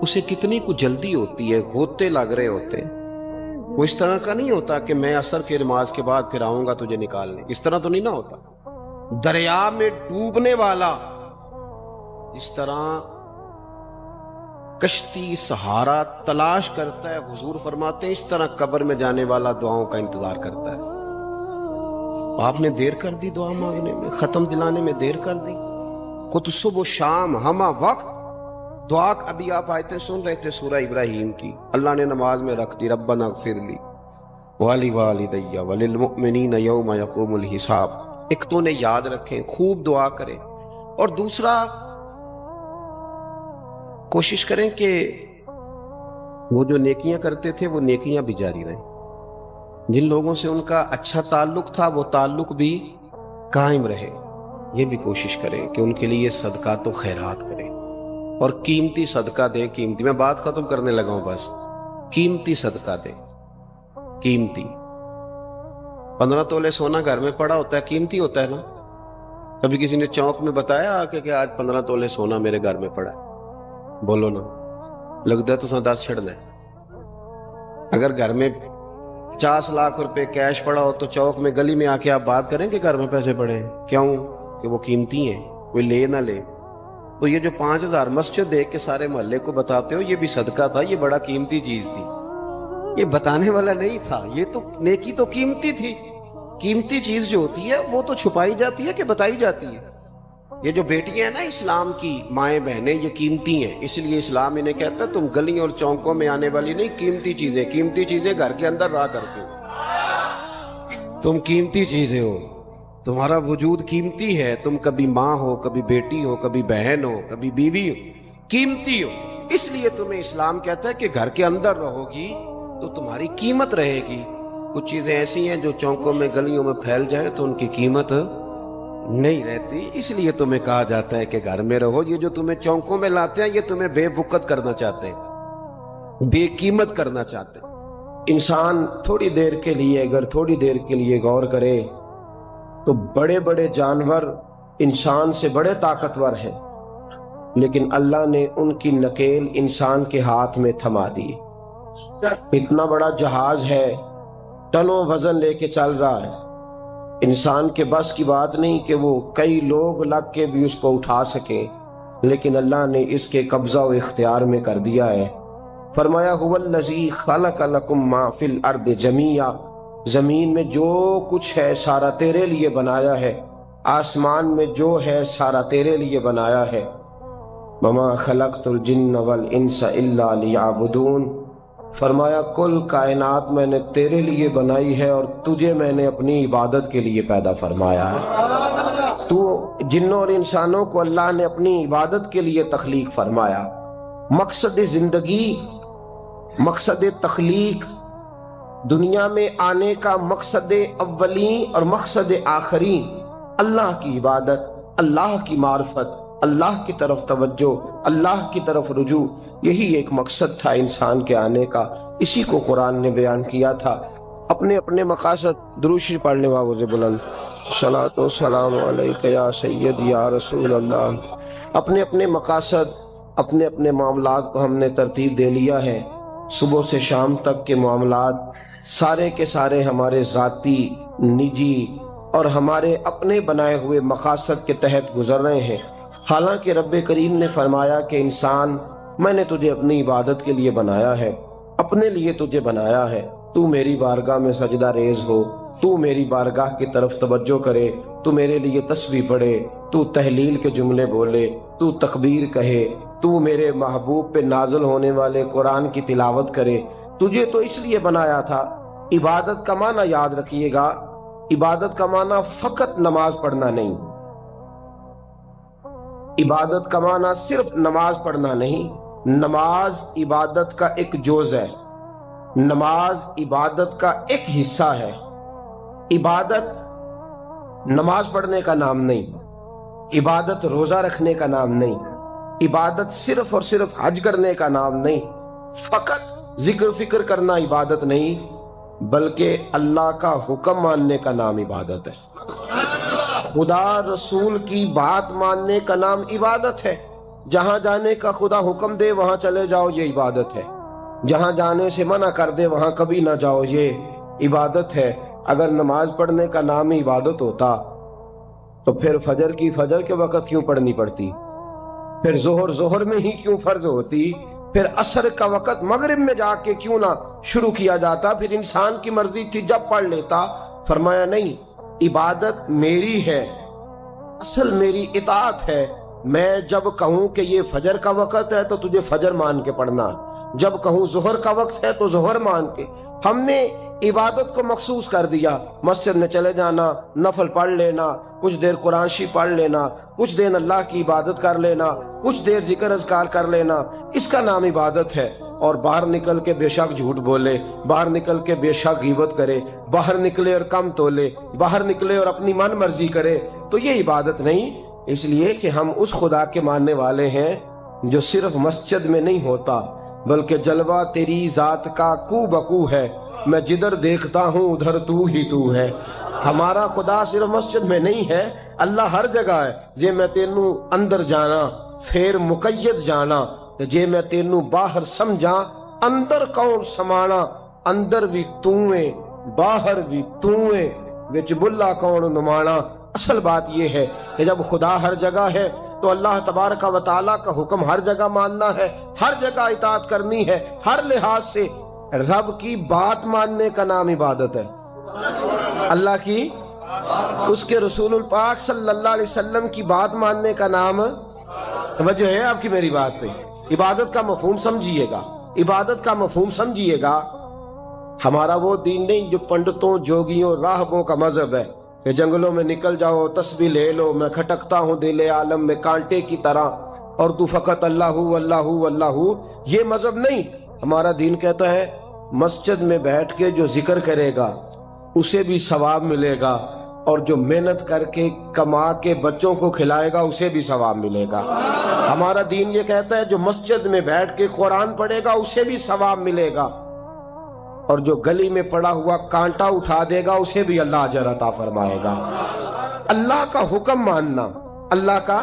اسے کتنی کو جلدی ہوتی ہے، غوطے لگ رہے ہوتے ہیں. وہ اس طرح کا نہیں ہوتا کہ میں عصر کی نماز کے بعد پھر آؤں گا تجھے نکالنے، اس طرح تو نہیں نہ ہوتا. دریا میں ڈوبنے والا اس طرح کشتی سہارا تلاش کرتا ہے، حضور فرماتے ہیں اس طرح قبر میں جانے والا دعاؤں کا انتظار کرتا ہے. آپ نے دیر کر دی دعا مانگنے میں، ختم دلانے میں دیر کر دی. خود صبح و شام ہمہ وقت دعا. ابھی آپ آیتیں سن رہے تھے سورہ ابراہیم کی، اللہ نے نماز میں رکھ دی ربنا اغفر لی ولی وللمؤمنین یوم یقوم الحساب. ایک تو نے یاد رکھیں، خوب دعا کریں. اور دوسرا کوشش کریں کہ وہ جو نیکیاں کرتے تھے وہ نیکیاں بھی جاری رہیں. جن لوگوں سے ان کا اچھا تعلق تھا وہ تعلق بھی قائم رہے. یہ بھی کوشش کریں کہ ان کے لیے صدقات و خیرات کریں، اور قیمتی صدقہ دیں. قیمتی، میں بات ختم کرنے لگا ہوں بس. قیمتی صدقہ دیں، قیمتی. 15 تولے سونا گھر میں پڑا ہوتا ہے، قیمتی ہوتا ہے نا. کبھی کسی نے چوک میں بتایا کہ آج 15 تولے سونا میرے گھر میں پڑا ہے؟ بولو نا، لگتا ہے تو 10 چھڑنا ہے. اگر گھر میں 50 لاکھ روپے کیش پڑا ہو تو چوک میں گلی میں آ کے آپ بات کریں کہ گھر میں پیسے پڑے ہیں؟ کیوں؟ کہ وہ قیمتی ہیں، کوئی لے نہ لے. تو یہ جو 5000 مسجد دیکھ کے سارے محلے کو بتاتے ہو یہ بھی صدقہ تھا، یہ بڑا قیمتی چیز تھی. یہ بتانے والا نہیں تھا، یہ تو نیکی تو قیمتی تھی. قیمتی چیز جو ہوتی ہے وہ تو چھپائی جاتی ہے کہ بتائی جاتی ہے. یہ جو بیٹیاں ہیں نا اسلام کی، مائیں بہنیں، یہ قیمتی ہیں. اس لیے اسلام انہیں کہتا ہے تم گلیوں اور چوکوں میں آنے والی نہیں، قیمتی چیزیں گھر کے اندر رہا کرتی ہو. تم قیمتی چیزیں ہو، تمہارا وجود قیمتی ہے. تم کبھی ماں ہو، کبھی بیٹی ہو، کبھی بہن ہو، کبھی بیوی ہو، قیمتی ہو. اس لیے تمہیں اسلام کہتا ہے کہ گھر کے اندر رہو گی تو تمہاری قیمت رہے گی. کچھ چیزیں ایسی ہیں جو چوکوں میں گلیوں میں پھیل جائیں تو ان کی قیمت نہیں رہتی. اس لیے تمہیں کہا جاتا ہے کہ گھر میں رہو. یہ جو تمہیں چوکوں میں لاتے ہیں یہ تمہیں بے وقت کرنا چاہتے ہیں، بے قیمت کرنا چاہتے ہیں. انسان تھوڑی دیر کے لیے، اگر تھوڑی دیر کے لیے غور کرے تو بڑے بڑے جانور انسان سے بڑے طاقتور ہیں، لیکن اللہ نے ان کی نکیل انسان کے ہاتھ میں تھما دی. اتنا بڑا جہاز ہے، ٹنوں وزن لے کے چل رہا ہے. انسان کے بس کی بات نہیں کہ وہ کئی لوگ لگ کے بھی اس کو اٹھا سکیں، لیکن اللہ نے اس کے قبضہ و اختیار میں کر دیا ہے. فرمایا هو الذی خلق لکم ما فی الارض جمیعا، زمین میں جو کچھ ہے سارا تیرے لیے بنایا ہے، آسمان میں جو ہے سارا تیرے لیے بنایا ہے. وما خلقت الجن والانس الا لیعبدون، فرمایا کل کائنات میں نے تیرے لیے بنائی ہے اور تجھے میں نے اپنی عبادت کے لیے پیدا فرمایا ہے. تو جنوں اور انسانوں کو اللہ نے اپنی عبادت کے لیے تخلیق فرمایا. مقصد زندگی، مقصد تخلیق، دنیا میں آنے کا مقصد اولین اور مقصد آخری اللہ کی عبادت، اللہ کی معرفت، اللہ کی طرف توجہ، اللہ کی طرف رجوع. یہی ایک مقصد تھا انسان کے آنے کا. اسی کو قرآن نے بیان کیا تھا. اپنے اپنے مقاصد، درود شریف پڑھنے والوں سے بلند صلاۃ و سلام علیک یا سید یا رسول اللہ. اپنے اپنے مقاصد، اپنے اپنے معاملات کو ہم نے ترتیب دے لیا ہے. صبح سے شام تک کے معاملات سارے کے سارے ہمارے ذاتی، نجی، اور ہمارے اپنے بنائے ہوئے مقاصد کے تحت گزر رہے ہیں، حالانکہ رب کریم نے فرمایا کہ انسان میں نے تجھے اپنی عبادت کے لیے بنایا ہے، اپنے لیے تجھے بنایا ہے، تو میری بارگاہ میں سجدہ ریز ہو، تو میری بارگاہ کی طرف توجہ کرے، تو میرے لیے تسبیح پڑھے، تو تہلیل کے جملے بولے، تو تکبیر کہے، تو میرے محبوب پہ نازل ہونے والے قرآن کی تلاوت کرے۔ تجھے تو اس لیے بنایا تھا۔ عبادت کا معنی یاد رکھیے گا، عبادت کا معنی فقط نماز پڑھنا نہیں، عبادت کا معنی صرف نماز پڑھنا نہیں، نماز عبادت کا ایک جز ہے، نماز عبادت کا ایک حصہ ہے۔ عبادت نماز پڑھنے کا نام نہیں، عبادت روزہ رکھنے کا نام نہیں، عبادت صرف اور صرف حج کرنے کا نام نہیں، فقط ذکر فکر کرنا عبادت نہیں، بلکہ اللہ کا حکم ماننے کا نام عبادت ہے۔ خدا رسول کی بات ماننے کا نام عبادت ہے۔ جہاں جانے کا خدا حکم دے وہاں چلے جاؤ، یہ عبادت ہے۔ جہاں جانے سے منع کر دے وہاں کبھی نہ جاؤ، یہ عبادت ہے۔ اگر نماز پڑھنے کا نام ہی عبادت ہوتا تو پھر فجر کی فجر کے وقت کیوں پڑھنی پڑتی، پھر ظہر میں ہی کیوں فرض ہوتی، پھر عصر کا وقت مغرب میں جا کے کیوں نہ شروع کیا جاتا، پھر انسان کی مرضی تھی جب پڑھ لیتا۔ فرمایا نہیں، عبادت میری ہے، اصل میری اطاعت ہے۔ میں جب کہوں کہ یہ فجر کا وقت ہے تو تجھے فجر مان کے پڑھنا، جب کہوں ظہر کا وقت ہے تو ظہر مان کے۔ ہم نے عبادت کو مخصوص کر دیا، مسجد میں چلے جانا، نفل پڑھ لینا، کچھ دیر قرآن شریف پڑھ لینا، کچھ دیر اللہ کی عبادت کر لینا، کچھ دیر ذکر اذکار کر لینا، اس کا نام عبادت ہے۔ اور باہر نکل کے بے شک جھوٹ بولے، باہر نکل کے بے شک غیبت کرے، باہر نکلے اور کم تولے، باہر نکلے اور اپنی من مرضی کرے، تو یہ عبادت نہیں۔ اس لیے کہ ہم اس خدا کے ماننے والے ہیں جو صرف مسجد میں نہیں ہوتا، بلکہ جلوہ تیری ذات کا کو بکو ہے، میں جدھر دیکھتا ہوں ادھر تو ہی تو ہے۔ ہمارا خدا صرف مسجد میں نہیں ہے، اللہ ہر جگہ ہے۔ جے میں تینوں اندر جانا پھر مقید جانا، جے میں تینوں باہر سمجھا اندر کون سمانا، اندر بھی تویں باہر بھی تویں وچ بلا کون نمانا۔ اصل بات یہ ہے کہ جب خدا ہر جگہ ہے تو اللہ تبارک و تعالیٰ کا حکم ہر جگہ ماننا ہے، ہر جگہ اطاعت کرنی ہے، ہر لحاظ سے۔ رب کی بات ماننے کا نام عبادت ہے، اللہ کی، اس کے رسول الپاک صلی اللہ علیہ وسلم کی بات ماننے کا نام۔ توجہ ہے آپ کی میری بات پہ؟ عبادت کا مفہوم سمجھیے گا، عبادت کا مفہوم سمجھیے گا۔ ہمارا وہ دین نہیں جو پنڈتوں جوگیوں راہبوں کا مذہب ہے کہ جنگلوں میں نکل جاؤ تسبیح لے لو، میں کھٹکتا ہوں دل عالم میں کانٹے کی طرح اور تو فقط اللہ اللہ اللہ۔ یہ مذہب نہیں۔ ہمارا دین کہتا ہے مسجد میں بیٹھ کے جو ذکر کرے گا اسے بھی ثواب ملے گا، اور جو محنت کر کے کما کے بچوں کو کھلائے گا اسے بھی ثواب ملے گا۔ ہمارا دین یہ کہتا ہے جو مسجد میں بیٹھ کے قرآن پڑھے گا اسے بھی ثواب ملے گا، اور جو گلی میں پڑا ہوا کانٹا اٹھا دے گا اسے بھی اللہ اجر عطا فرمائے گا۔ اللہ کا حکم ماننا، اللہ کا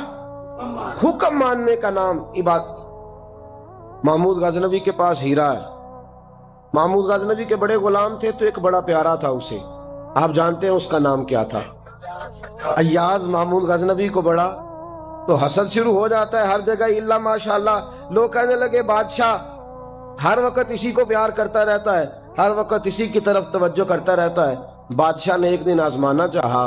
حکم ماننے کا نام عبادت۔ محمود غزنوی کے پاس ہیرا ہے، محمود غزنوی کے بڑے غلام تھے تو ایک بڑا پیارا تھا اسے، آپ جانتے ہیں اس کا نام کیا تھا؟ ایاز محمود غزنوی کو بڑا تو حسد شروع ہو جاتا ہے ہر جگہ، اللہ ماشاءاللہ۔ لوگ کہنے لگے بادشاہ ہر وقت اسی کو پیار کرتا رہتا ہے، ہر وقت اسی کی طرف توجہ کرتا رہتا ہے۔ بادشاہ نے ایک دن آزمانا چاہا،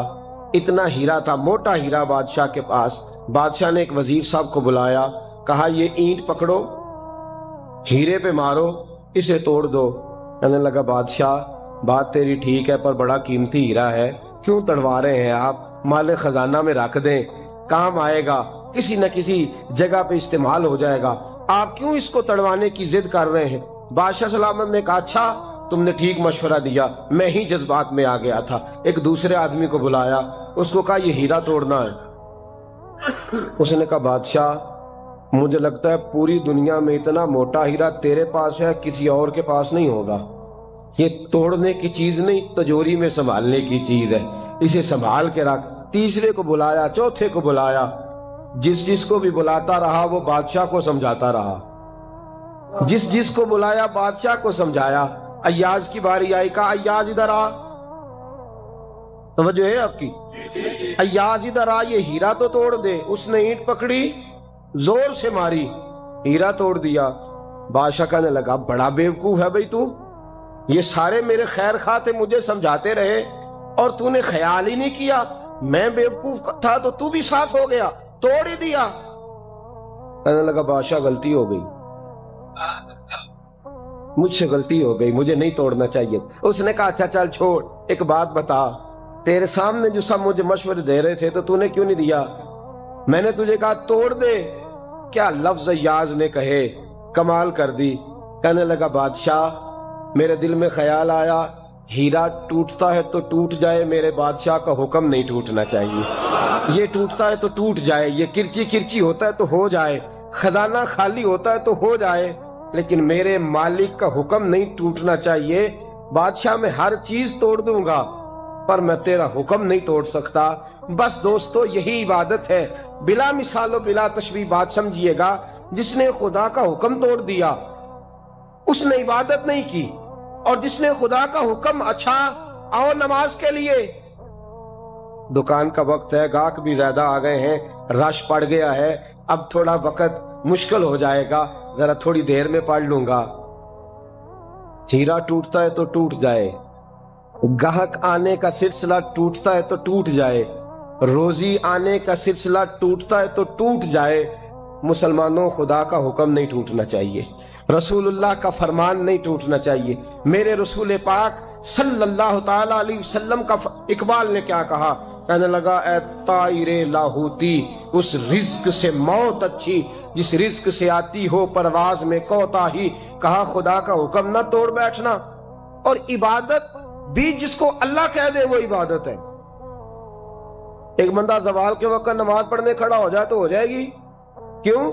اتنا ہیرا تھا، موٹا ہیرا بادشاہ کے پاس۔ بادشاہ نے ایک وزیر صاحب کو بلایا، کہا یہ اینٹ پکڑو، ہیرے پہ مارو، اسے توڑ دو۔ کہنے لگا بادشاہ بات تیری ٹھیک ہے پر بڑا قیمتی ہیرا ہے، کیوں تڑوا رہے ہیں آپ؟ مال خزانہ میں رکھ دیں، کام آئے گا، کسی نہ کسی جگہ پہ استعمال ہو جائے گا، آپ کیوں اس کو تڑوانے کی ضد کر رہے ہیں؟ بادشاہ سلامت نے کہا اچھا تم نے ٹھیک مشورہ دیا، میں ہی جذبات میں آ گیا تھا۔ ایک دوسرے آدمی کو بلایا، اس کو کہا یہ ہیرا توڑنا ہے۔ اس نے کہا بادشاہ مجھے لگتا ہے پوری دنیا میں اتنا موٹا ہیرا تیرے پاس ہے، کسی اور کے پاس نہیں ہوگا۔ یہ توڑنے کی چیز نہیں، تجوری میں سنبھالنے کی چیز ہے، اسے سنبھال کے رکھ۔ تیسرے کو بلایا، چوتھے کو بلایا، جس کو بھی بلاتا رہا وہ بادشاہ کو سمجھاتا رہا، جس کو بلایا بادشاہ کو سمجھایا۔ ایاز کی باری آئی، کہا ایاز ادھر آ۔ توجہ ہے آپ کی؟ ایاز ادھر آ، یہ ہیرا تو توڑ دے۔ اس نے اینٹ پکڑی، زور سے ماری، ہیرا توڑ دیا۔ بادشاہ کہنے لگا بڑا بیوقوف ہے بھئی تو، یہ سارے میرے خیر خواہ تھے، مجھے سمجھاتے رہے اور تو نے خیال ہی نہیں کیا، میں بیوقوف تھا تو بھی ساتھ ہو گیا، توڑ ہی دیا۔ کہنے لگا بادشاہ غلطی ہو گئی، مجھ سے غلطی ہو گئی، مجھے نہیں توڑنا چاہیے۔ اس نے کہا اچھا چل چھوڑ، ایک بات بتا، تیرے سامنے جو سب مجھے مشورے دے رہے تھے تو نے کیوں نہیں دیا؟ میں نے تجھے کہا توڑ دے۔ کیا لفظ ایاز نے کہے، کمال کر دی۔ کہنے لگا بادشاہ میرے دل میں خیال آیا ہیرا ٹوٹتا ہے تو ٹوٹ جائے، میرے بادشاہ کا حکم نہیں ٹوٹنا چاہیے، یہ ٹوٹتا ہے تو ٹوٹ جائے، یہ کرچی کرچی ہوتا ہے تو ہو جائے، خزانہ خالی ہوتا ہے تو ہو جائے، لیکن میرے مالک کا حکم نہیں ٹوٹنا چاہیے۔ بادشاہ میں ہر چیز توڑ دوں گا پر میں تیرا حکم نہیں توڑ سکتا۔ بس دوستو یہی عبادت ہے، بلا مثال و بلا تشبیہ بات سمجھیے گا۔ جس نے خدا کا حکم توڑ دیا اس نے عبادت نہیں کی، اور جس نے خدا کا حکم اچھا آؤ نماز کے لیے، دکان کا وقت ہے، گاہک بھی زیادہ آ گئے ہیں، رش پڑ گیا ہے، اب تھوڑا وقت مشکل ہو جائے گا، ذرا تھوڑی دیر میں پڑھ لوں گا۔ ہیرا ٹوٹتا ہے تو ٹوٹ جائے، گاہک آنے کا سلسلہ ٹوٹتا ہے تو ٹوٹ جائے، روزی آنے کا سلسلہ ٹوٹتا ہے تو ٹوٹ جائے، مسلمانوں خدا کا حکم نہیں ٹوٹنا چاہیے، رسول اللہ کا فرمان نہیں ٹوٹنا چاہیے۔ میرے رسول پاک صلی اللہ تعالی علیہ وسلم کا اقبال نے کیا کہا؟ کہنے لگا اے طائر لاہوتی، اس رزق سے موت اچھی جس رزق سے آتی ہو پرواز میں کوتاہی۔ کہا خدا کا حکم نہ توڑ بیٹھنا، اور عبادت بھی جس کو اللہ کہہ دے وہ عبادت ہے۔ ایک بندہ زوال کے وقت نماز پڑھنے کھڑا ہو جائے تو ہو جائے گی، کیوں؟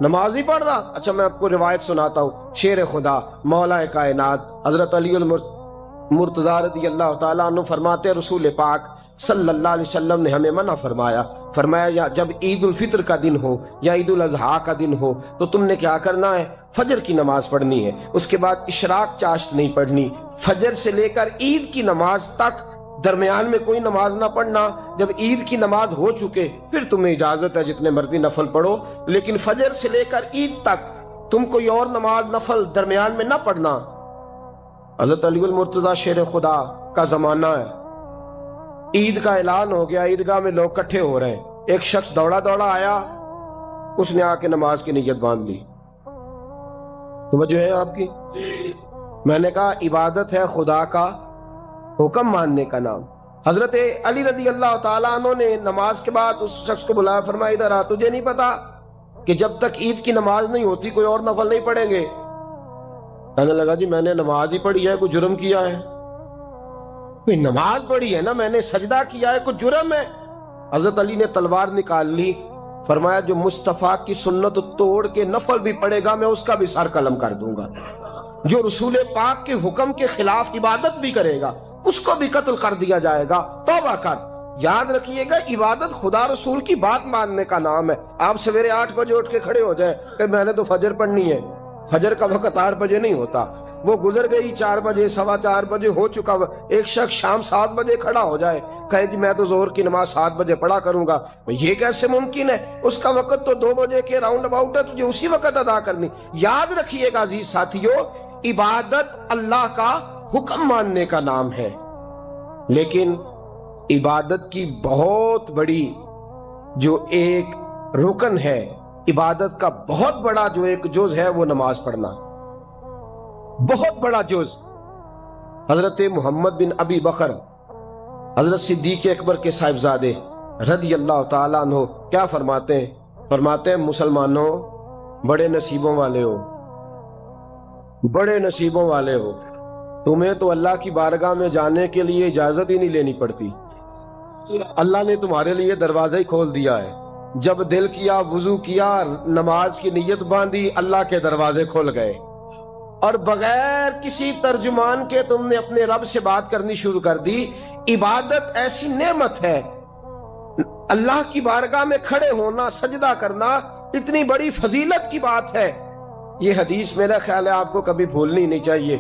نماز نہیں پڑھ رہا۔ اچھا میں آپ کو روایت سناتا ہوں، شیر خدا مولا کائنات حضرت علی المرتضی رضی اللہ تعالیٰ عنہ فرماتے رسول پاک صلی اللہ علیہ وسلم نے ہمیں منع فرمایا یا جب عید الفطر کا دن ہو یا عید الاضحیٰ کا دن ہو تو تم نے کیا کرنا ہے؟ فجر کی نماز پڑھنی ہے، اس کے بعد اشراق چاشت نہیں پڑھنی، فجر سے لے کر عید کی نماز تک درمیان میں کوئی نماز نہ پڑھنا۔ جب عید کی نماز ہو چکے پھر تمہیں اجازت ہے جتنے مرضی نفل پڑھو، لیکن فجر سے لے کر عید تک تم کوئی اور نماز نفل درمیان میں نہ پڑھنا۔ حضرت علی المرتضی شیر خدا کا زمانہ ہے، عید کا اعلان ہو گیا، عیدگاہ میں لوگ کٹھے ہو رہے ہیں، ایک شخص دوڑا آیا، اس نے آ کے نماز کی نیت باندھ لی۔ توجہ ہے آپ کی؟ میں نے کہا عبادت ہے خدا کا حکم ماننے کا نام۔ حضرت علی رضی اللہ تعالیٰ عنہ نے نماز کے بعد اس شخص کو بلایا، فرمایا ادھر آ، تجھے نہیں پتا کہ جب تک عید کی نماز نہیں ہوتی کوئی اور نفل نہیں پڑھیں گے؟ کہنے لگا جی میں نے نماز ہی پڑھی ہے، کوئی جرم کیا ہے؟ کوئی نماز پڑھی ہے نا، میں نے سجدہ کیا ہے، کوئی جرم ہے؟ حضرت علی نے تلوار نکال لی، فرمایا جو مصطفیٰ کی سنت توڑ کے نفل بھی پڑھے گا میں اس کا بھی سر قلم کر دوں گا، جو رسول پاک کے حکم کے خلاف عبادت بھی کرے گا اس کو بھی قتل کر دیا جائے گا۔ توبہ کر۔ یاد رکھیے گا عبادت خدا رسول کی بات ماننے کا نام ہے۔ آپ سویرے 8 بجے اٹھ کے کھڑے ہو جائیں کہ میں نے تو فجر پڑھنی ہے، فجر کا وقت 8 بجے نہیں ہوتا، وہ گزر گئی 4 بجے، 4:15 بجے ہو چکا۔ ایک شخص شام 7 بجے کھڑا ہو جائے کہے جی میں تو ظہر کی نماز 7 بجے پڑھا کروں گا، یہ کیسے ممکن ہے؟ اس کا وقت تو 2 بجے کے راؤنڈ اباؤٹ ہے، تجھے اسی وقت ادا کرنی۔ یاد رکھیے گا عزیز ساتھیو، عبادت اللہ کا حکم ماننے کا نام ہے، لیکن عبادت کی بہت بڑی جو ایک رکن ہے، عبادت کا بہت بڑا جو ایک جز ہے وہ نماز پڑھنا، بہت بڑا جز۔ حضرت محمد بن ابی بکر حضرت صدیق اکبر کے صاحبزادے رضی اللہ تعالیٰ عنہ کیا فرماتے ہیں مسلمانوں بڑے نصیبوں والے ہو، بڑے نصیبوں والے ہو، تمہیں تو اللہ کی بارگاہ میں جانے کے لیے اجازت ہی نہیں لینی پڑتی، اللہ نے تمہارے لیے دروازہ ہی کھول دیا ہے، جب دل کیا وضو کیا نماز کی نیت باندھی اللہ کے دروازے کھل گئے، اور بغیر کسی ترجمان کے تم نے اپنے رب سے بات کرنی شروع کر دی۔ عبادت ایسی نعمت ہے، اللہ کی بارگاہ میں کھڑے ہونا، سجدہ کرنا اتنی بڑی فضیلت کی بات ہے۔ یہ حدیث میرا خیال ہے آپ کو کبھی بھولنی نہیں چاہیے۔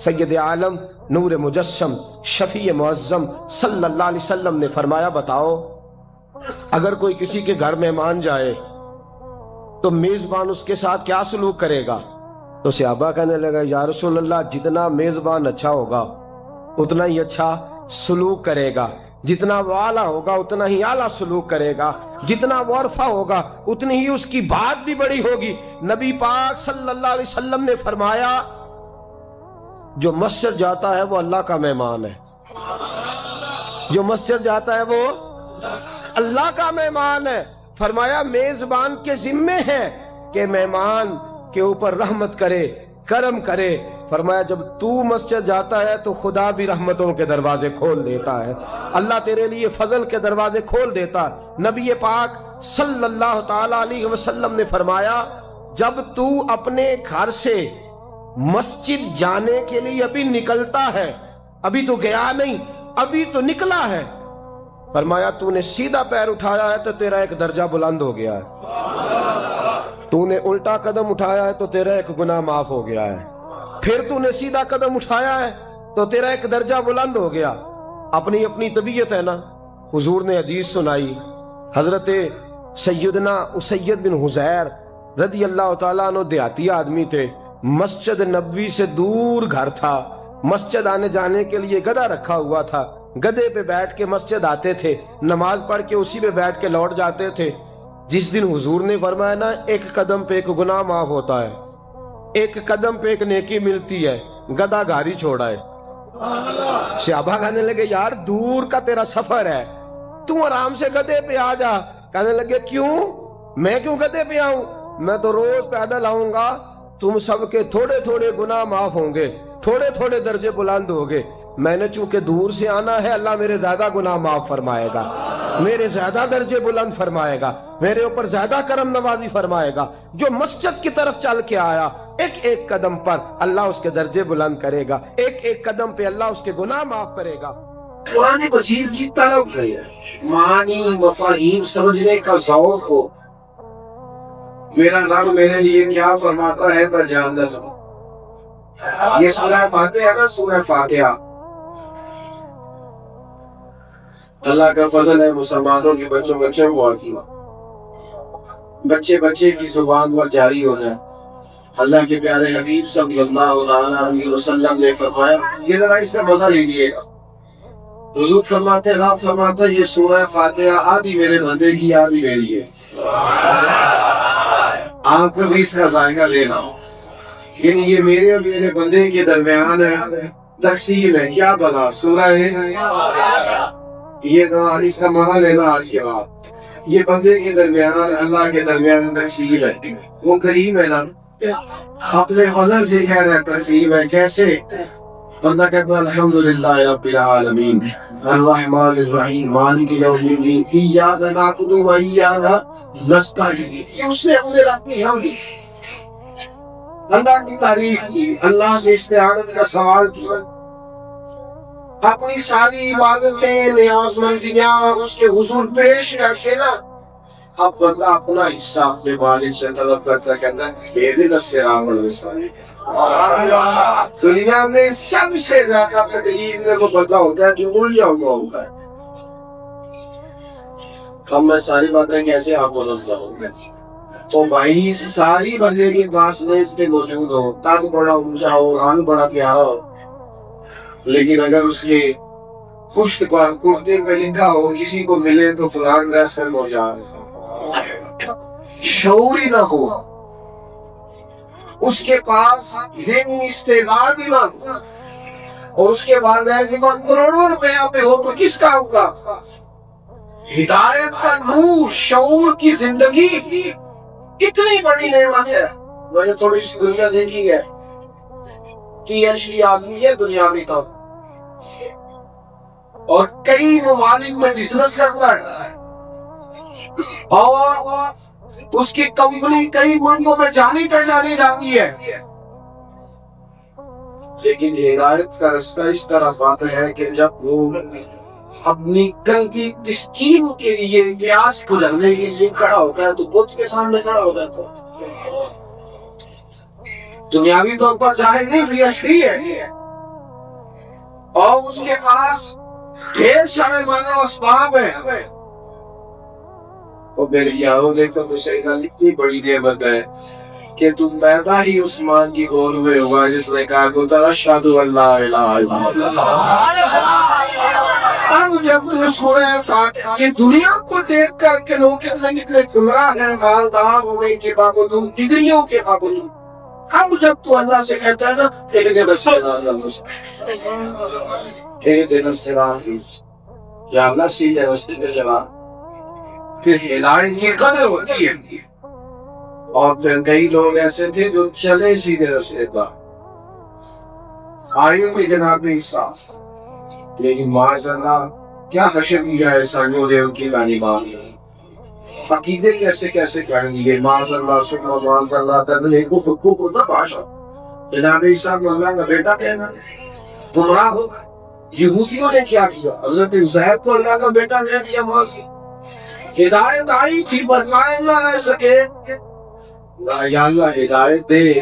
سید عالم نور مجسم شفیع معظم صلی اللہ علیہ وسلم نے فرمایا بتاؤ اگر کوئی کسی کے گھر مہمان جائے تو میزبان اس کے ساتھ کیا سلوک کرے گا؟ تو صحابہ کہنے لگا یا رسول اللہ جتنا میزبان اچھا ہوگا اتنا ہی اچھا سلوک کرے گا، جتنا وہ اعلیٰ ہوگا اتنا ہی اعلیٰ سلوک کرے گا، جتنا وہ عرفہ ہوگا اتنی ہی اس کی بات بھی بڑی ہوگی۔ نبی پاک صلی اللہ علیہ وسلم نے فرمایا جو مسجد جاتا ہے وہ اللہ کا مہمان ہے، جو مسجد جاتا ہے وہ اللہ کا مہمان ہے۔ فرمایا میزبان کے ذمے ہے کہ مہمان کے اوپر رحمت کرے، کرم کرے۔ فرمایا جب تو مسجد جاتا ہے تو خدا بھی رحمتوں کے دروازے کھول دیتا ہے، اللہ تیرے لیے فضل کے دروازے کھول دیتا ہے۔ نبی پاک صلی اللہ تعالی علیہ وسلم نے فرمایا جب تو اپنے گھر سے مسجد جانے کے لیے ابھی نکلتا ہے، ابھی تو گیا نہیں، ابھی تو نکلا ہے، فرمایا تو نے سیدھا پیر اٹھایا ہے تو تیرا ایک درجہ بلند ہو گیا ہے، تو نے الٹا قدم اٹھایا ہے تو تیرا ایک گناہ معاف ہو گیا ہے، پھر تو نے سیدھا قدم اٹھایا ہے تو تیرا ایک درجہ بلند ہو گیا۔ اپنی اپنی طبیعت ہے نا۔ حضور نے حدیث سنائی، حضرت سیدنا اسید بن حضیر رضی اللہ تعالیٰ عنہ دیہاتی آدمی تھے، مسجد نبوی سے دور گھر تھا، مسجد آنے جانے کے لیے گدھا رکھا ہوا تھا، گدھے پہ بیٹھ کے مسجد آتے تھے، نماز پڑھ کے اسی پہ بیٹھ کے لوٹ جاتے تھے۔ جس دن حضور نے فرمایا نا ایک قدم پہ ایک گناہ معاف ہوتا ہے، ایک قدم پہ ایک نیکی ملتی ہے، گدھا گھر ہی چھوڑا ہے۔ صحابہ کہنے لگے یار دور کا تیرا سفر ہے، تم آرام سے گدھے پہ آ جا۔ کہنے لگے کیوں؟ میں کیوں گدھے پہ آؤں؟ میں تو روز پیدل آؤں گا، تم سب کے تھوڑے تھوڑے گناہ معاف ہوں گے، تھوڑے تھوڑے درجے بلند ہوں گے۔ میں نے چونکہ دور سے آنا ہے، اللہ میرے زیادہ گناہ معاف فرمائے گا، میرے زیادہ درجے بلند فرمائے گا، میرے اوپر زیادہ کرم نوازی فرمائے گا۔ جو مسجد کی طرف چل کے آیا ایک ایک قدم پر اللہ اس کے درجے بلند کرے گا، ایک ایک قدم پہ اللہ اس کے گناہ معاف کرے گا۔ قرآن مجید کی طرف معانی مفاہیم سمجھنے کا ذوق ہو، میرا رب میرے لیے کیا فرماتا ہے پر جان دے۔ یہ سورہ فاتحہ ہے نا، سورہ فاتحہ اللہ کا فضل ہے مسلمانوں کے بچوں بچے ہوا کی بچے بچے کی زبان پر جاری ہو جائے۔ اللہ کے پیارے حبیب صلی اللہ علیہ وسلم نے فرمایا یہ ذرا اس کا مزہ لیجیے گا۔ حضور فرماتے ہیں، رب فرماتا ہے یہ سورہ فاتحہ آدھی میرے بندے کی آدھی میری ہے، آپ کو بھی اس کا ذائقہ لینا ہو، یعنی یہ میرے اور میرے بندے کے درمیان ہے، تقسیم ہے، کیا بلا سورہ ہے، یہ اس کا مزہ لینا آج کے بعد۔ یہ بندے کے درمیان اللہ کے درمیان تقسیم ہے، وہ کریم ہے نا، اپنے فضل سے کہہ رہا ہے تقسیم ہے۔ کیسے؟ بندہ کہتا ہے الحمدللہ رب العالمین الرحمن الرحیم مالک یوم الدین ایاک نعبد و ایاک نستعین۔ یہ اس نے اپنے رب کی حمد کی، اللہ کی تعریف کی، اللہ سے استعانت کا سوال کیا، اپنی ساری عبادتیں نیاز مندیاں اس کے حضور پیش کرتے نا۔ اب بندہ اپنا حصہ اپنے مالک سے طلب کرتا، کہتا ہے اہدنا الصراط المستقیم۔ دنیا میں سب سے زیادہ تکلیف میں وہ بندہ ہوتا ہے جو الجھا ہوا ہوتا ہے۔ اب میں ساری باتیں کیسے آپ کو سمجھاؤں گا؟ تو بھائی ساری بندے کے پاس میں موجود ہو، قد بڑا اونچا ہو، رنگ بڑا پیارا ہو، لیکن اگر اس کے پشت پر کرتے پہ لکھا ہو کسی کو ملے تو فلان ڈریس میں پہنچا، شعور ہی نہ ہو، اس کے پاس ذہنی استعمال بھی نہ ہو، اور اس کے بعد کروڑوں روپیہ پہ ہو تو کس کا ہوگا؟ ہدایت کا نور، شعور کی زندگی اتنی بڑی نعمت ہے۔ میں نے تھوڑی سی دنیا دیکھی ہے کہ ایسی آدمی ہے دنیاوی طور اور کئی ممالک میں بزنس کرتا ہے اور اس کی کمپنی کئی ملکوں میں جانی پہ جانی جاتی ہے، لیکن ہدایت کا رستہ اس طرح آتا ہے کہ جب وہ اپنی کل کی تسکین کے لیے پیاس بجھانے کے لیے کھڑا ہوتا ہے تو بت کے سامنے کھڑا ہوتا ہے، تو دنیاوی طور پر ظاہر نہیں بھی اشری ہے، اور اس کے پاس ڈھیر سارے مانو اسباب ہیں. اور میرے یاروں دیکھو تو شیطان اتنی بڑی نعمت ہے کہ تم پیدا ہی عثمان کی گود میں ہوا جس نے کہا کہ اشہد ان لا الہ الا اللہ. اب جب تو سورہ فاتحہ یہ دنیا کو دیکھ کر کے لوگ کتنے گمراہ ہیں، مالدار ہونے کے باوجود، ڈگریوں کے باوجود. اب جب تو اللہ سے کہتا ہے نا اہدنا الصراط المستقیم، اہدنا الصراط المستقیم، یا اللہ سیدھے راستے پہ چلا، پھر ہدایت یہ قدر ہوتی ہے. اور پھر کئی لوگ ایسے تھے جو چلے سیدھے راستے پر، آئے تھے جناب عیسیٰ، لیکن معاذ اللہ کیا حشر کیا ہے انسانیوں نے ان کی تعلیمات. عقیدے کیسے کر دیے، معاذ اللہ ثم معاذ اللہ، تدلے کو نہ باشا. جناب عیسیٰ کو اللہ کا بیٹا کہنا گمراہ ہو. یہودیوں نے کیا کیا، حضرت عزیر کو اللہ کا بیٹا کہہ دیا. معاذ ہدایت آئی تھی برمائے نہ رہ سکے. یا اللہ ہدایت دے،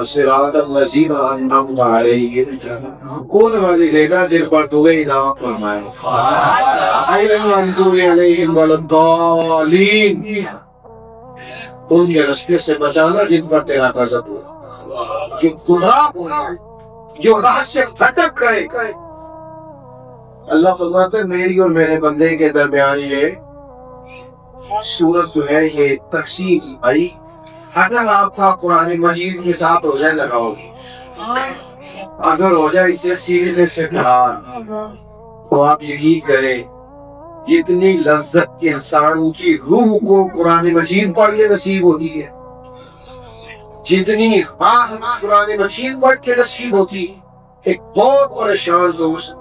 صراط الذین انعمت علیہم، کون والی لینا جن پر تو انعام فرمائے، غیر المغضوب علیہم ولا الضالین، ان کے راستے سے بچانا جن پر تیرا غضب ہوا، جو گمراہ ہوئے، جو راہ سے بھٹک گئے. اللہ فرماتا ہے میری اور میرے بندے کے درمیان یہ سورت جو ہے یہ تقسیم آئی. اگر آپ کا قرآن مجید کے ساتھ ہو جائے لگاؤ، اگر ہو جائے اسے سیکھنے سے ڈھال، تو آپ یقین کریں جتنی لذت انسان کی روح کو قرآن مجید پڑھ کے نصیب ہوتی ہے، جتنی قرآن مجید پڑھ کے نصیب ہوتی ہے. ایک بہت پریشان دوست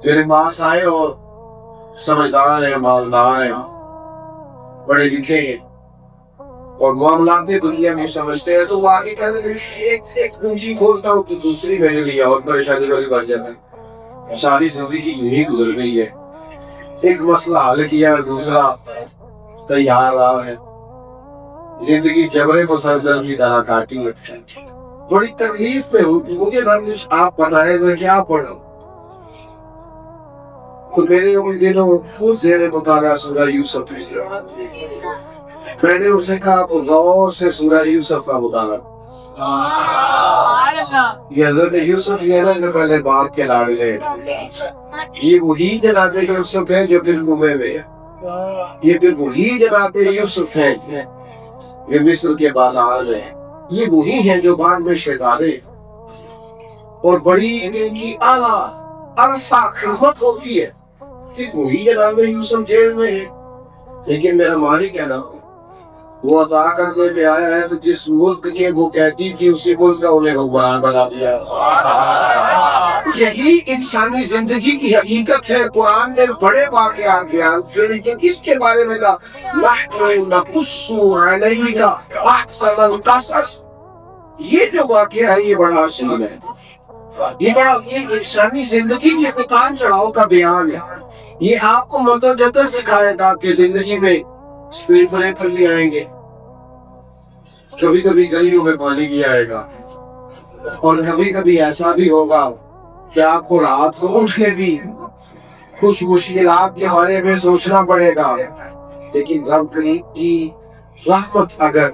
میرے پاس آئے اور سمجھدار ہیں، مالدار ہیں، بڑے لکھے ہیں اور معاملات دنیا میں سمجھتے ہیں، تو وہ آگے کہتے ہیں ایک کنجی کھولتا ہوں تو دوسری میرے لیے اور پریشانی والی بات جاتا ہے. ساری زندگی یوں ہی گزر گئی ہے، ایک مسئلہ حل کیا دوسرا تیار رہا ہے. زندگی جبر مسلسل کی طرح کاٹی ہے. بڑی تکلیف میں ہوتی مجھے درمیش آپ بتائے میں کیا پڑھوں. تو میرے ان دنوں خود زیر مطالعہ سورہ یوسف میں نے اسے کہا آپ غور سے سورہ یوسف کا مطالعہ. یہ حضرت یوسف یہ نا پہلے باپ کے لاڈلے، یہ وہی جناب یوسف ہے جو پھر گمے ہوئے، یہ پھر وہی جناب یوسف ہے یہ مصر کے بازار میں، یہ وہی ہیں جو بعد میں شہزادے اور بڑی ان کی اعلیٰ عرفہ خدمت ہوتی ہے. وہی جناب یوسف جیل میں ہے، لیکن میرا مالک ہے نا وہ عطا کرنے پہ آیا ہے، تو جس ملک کے وہ کہتی تھی اسی ملک کا انہیں حکمران بنا دیا. یہی انسانی زندگی کی حقیقت ہے. قرآن نے بڑے واقعات بیان کیے، لیکن اس کے بارے میں کہا نحن نقص علیک احسن القصص. یہ جو واقعہ ہے یہ بڑا عظیم ہے، یہ انسانی زندگی کے اتار چڑھاؤ کا بیان ہے. یہ آپ کو متجدد سکھائے گا کہ زندگی میں اسپیڈ بریکر لے آئیں گے، کبھی کبھی گلیوں میں پانی بھی آئے گا، اور کبھی کبھی ایسا بھی ہوگا کہ آپ کو رات کو اٹھ کے بھی کچھ مشکلات کے بارے میں سوچنا پڑے گا. لیکن رب کریم کی رحمت اگر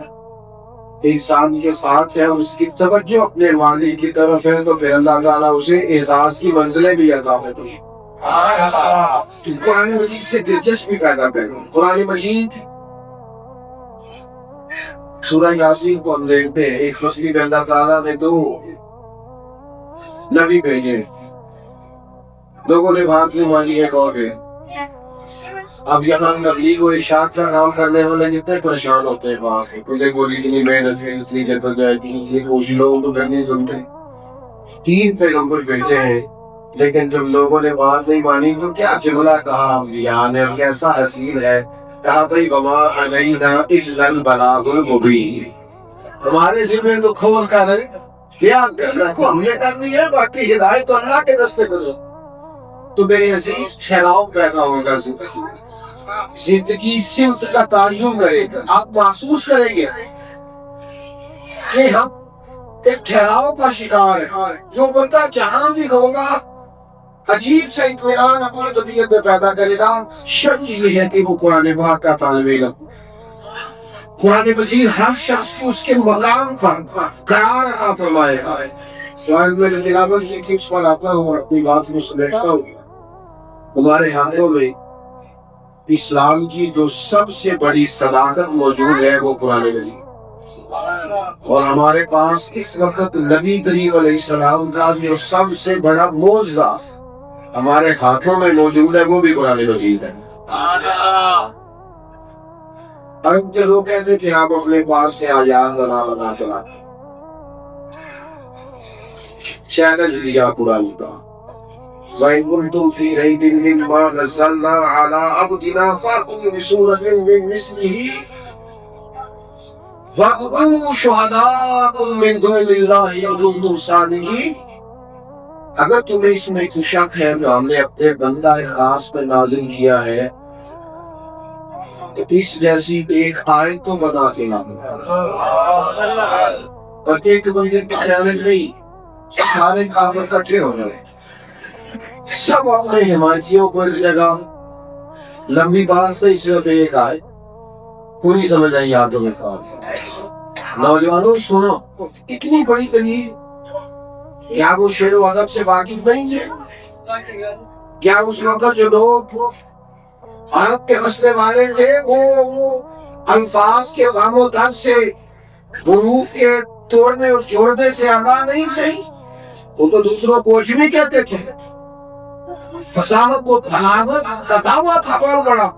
انسان کے ساتھ ہے اور اس کی توجہ اپنے والد کی طرف ہے تو پھر اللہ تعالیٰ اسے اعزاز کی منزلیں بھی عطا کرتے ہیں. قرآن مجید سے دلچسپی پیدا کریں. قرآن مجید سورہ یاسین کو ہم دیکھتے ہیں، ایک فصل میں اللہ تعالیٰ نے 2 نبی بھیجے، لوگوں نے بات نہیں مانی ایک اور گئے. اب یہاں تبلیغ و ارشاد کا کام کرنے والے جتنے پریشان ہوتے ہیں وہاں مجھے بولی اتنی محنت ہے، اتنی جدوجہد کی، کچھ لوگ تو نہیں سنتے. 3 پیغمبر بھیجے ہیں، لیکن جب لوگوں نے بات نہیں مانی تو کیا جملہ کہا انبیاء نے، کیسا حسین ہے. کہا بھائی وما علینا الا البلاغ المبین، ہمارے ذمہ تو کھول کر بیان کرنا کو ہم نے کرنی ہے، باقی ہدایت تو اللہ کے راستے پر. تو میرے عزیز ٹھہراؤ پیدا ہوگا، زندگی سمت کا تعین کرے گا. آپ محسوس کریں گے کہ ہم ایک ٹھہراؤ کا شکار ہے. جو بندہ جہاں بھی ہوگا عجیب سے اطمینان اپنی طبیعت میں پیدا کرے گا. شرط یہ ہے کہ وہ قرآن پاک کا طالب علم. قرآن مجید ہر شخص کو اس کے مقام پر قرار عطا فرمائے گا. آج میں نے تلاوت کی تھی اس پر آتا ہوں اور اپنی بات کو سمیٹتا ہوں. ہمارے ہاتھوں میں اسلام کی جو سب سے بڑی صداقت موجود ہے وہ قرآن مجید، اور ہمارے پاس اس وقت نبی کریم علیہ السلام کا جو سب سے بڑا معجزہ ہمارے ہاتھوں میں موجود ہے وہ بھی قرآن مجید ہے. اب کے لوگ کہتے تھے آپ اپنے پاس سے آیات بنا چلا، چیلنج دیا قرآن کا. وَإِن كُنتُمْ فِي رَيْبٍ مِّمَّا نَزَّلْنَا عَلَىٰ عَبْدِنَا فَأْتُوا بِسُورَةٍ مِّن مِّثْلِهِ وَادْعُوا شُهَدَاءَكُم مِّن دُونِ اللَّهِ إِن كُنتُمْ صَادِقِينَ. اگر تمہیں اس میں کوئی شک ہے جو ہم نے اپنے بندہ خاص پہ نازل کیا ہے تو اس جیسی ایک آیت تو بنا کے لاؤ. اور ایک بندے کا چیلنج نہیں، سارے کافر اکٹھے ہو گئے، سب اپنے حمایتیوں کو ایک جگہ. لمبی بات نہیں، صرف ایک آیت پوری سمجھ آئی یادوں میں خواہ. نوجوانوں سنو، اتنی بڑی دلیل، کیا وہ شعر و ادب سے واقف نہیں تھے؟ کیا اس وقت جو لوگ عرب کے مسئلے والے تھے وہ الفاظ کے غم و درد سے، حروف کے توڑنے اور جوڑنے سے آگاہ نہیں تھے؟ وہ تو دوسروں کو عجمی کہتے تھے، فصاحت و بلاغت کا دعویٰ تھا بہت بڑا.